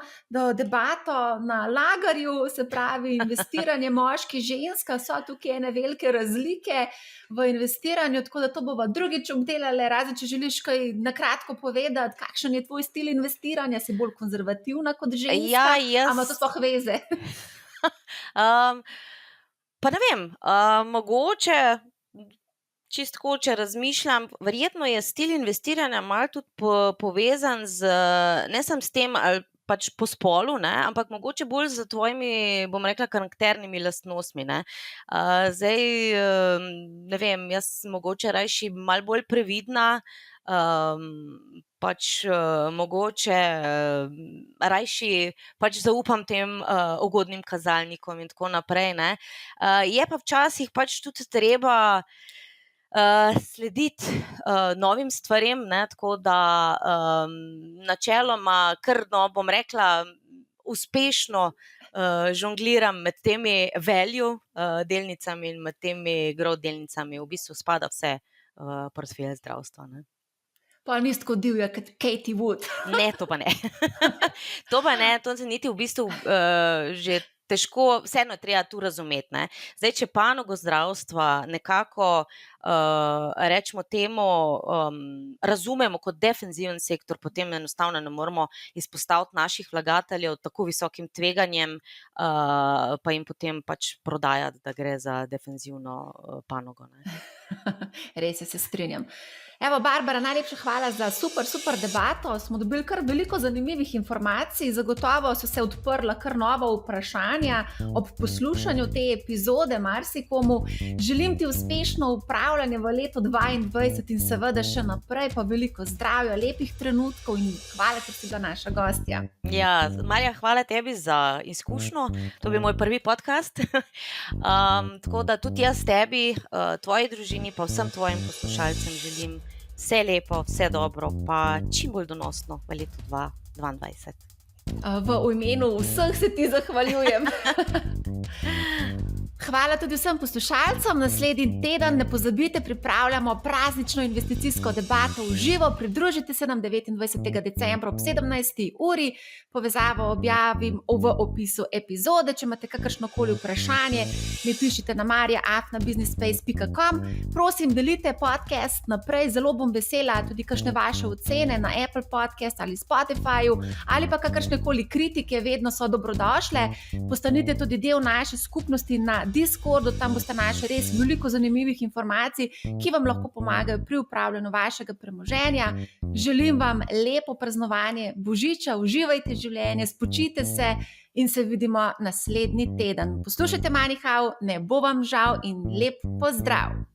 debato na lagarju, se pravi investiranje moški, ženska, so tukaj ene velike razlike v investiranju, tako da to bomo drugič obdelali, razen če želiš kaj na kratko povedati, kakšen je tvoj stil investiranja, si bolj konzervativna kot ženska, Ja, ali ima to sploh veze? Pa ne vem, mogoče čisto tako, če razmišljam, verjetno je stil investiranja malo tudi povezan z, ne samo s tem, ali pač po spolu, ne, ampak mogoče bolj z tvojimi, bom rekla, karakternimi lastnostmi, ne. Zdaj, ne vem, jaz sem mogoče rajši malo bolj previdna, pač mogoče rajši pač zaupam tem ugodnim kazalnikom in tako naprej, ne. Je pa včasih pač tudi treba slediti novim stvarem, ne, tako da načeloma kar, no, bom rekla, uspešno žongliram med temi value delnicami in med temi growth delnicami, v bistvu spada vse portfelj zdravstva, ne. Pa nisi tako divja kot Katie Wood. Ne, to pa ne. To pa ne, to se niti v bistvu že težko, vseeno je treba tu razumeti, ne. Zdaj, če panogo zdravstva nekako rečemo temu, razumemo kot defenziven sektor, potem enostavno ne moremo izpostaviti naših vlagateljev tako visokim tveganjem, pa jim potem pač prodajati, da gre za defenzivno panogo, ne. Res je, se strinjam. Evo, Barbara, najlepša hvala za super debato. Smo dobili kar veliko zanimivih informacij, zagotovo so se odprla kar nova vprašanja ob poslušanju te epizode marsikomu. Želim ti uspešno upravljanje v letu 2022 in seveda še naprej pa veliko zdravja, lepih trenutkov in hvala, ker si bila naša gostja. Ja, Marja, hvala tebi za izkušnjo. To je bil moj prvi podcast. Tako da tudi jaz tebi, tvoji družini pa vsem tvojim poslušalcem želim vse lepo, vse dobro, pa čim bolj donosno v letu 2022. V imenu vseh se ti zahvaljujem. Hvala tudi vsem poslušalcem. Naslednji teden ne pozabite, pripravljamo praznično investicijsko debato v živo. Pridružite se nam 29. decembra ob 17. uri. Povezavo objavim v opisu epizode. Če imate kakršnokoli vprašanje, mi pišite na marja@businessspace.com. Prosim, delite podcast naprej. Zelo bom vesela tudi kakšne vaše ocene na Apple Podcast ali Spotifyju ali pa kakršnekoli kritike, vedno so dobrodošle. Postanite tudi del naše skupnosti na Discordu, tam boste našli res veliko zanimivih informacij, ki vam lahko pomagajo pri upravljanju vašega premoženja. Želim vam lepo praznovanje Božiča, uživajte življenje, spočijte se in se vidimo naslednji teden. Poslušajte Money How, ne bo vam žal in lep pozdrav!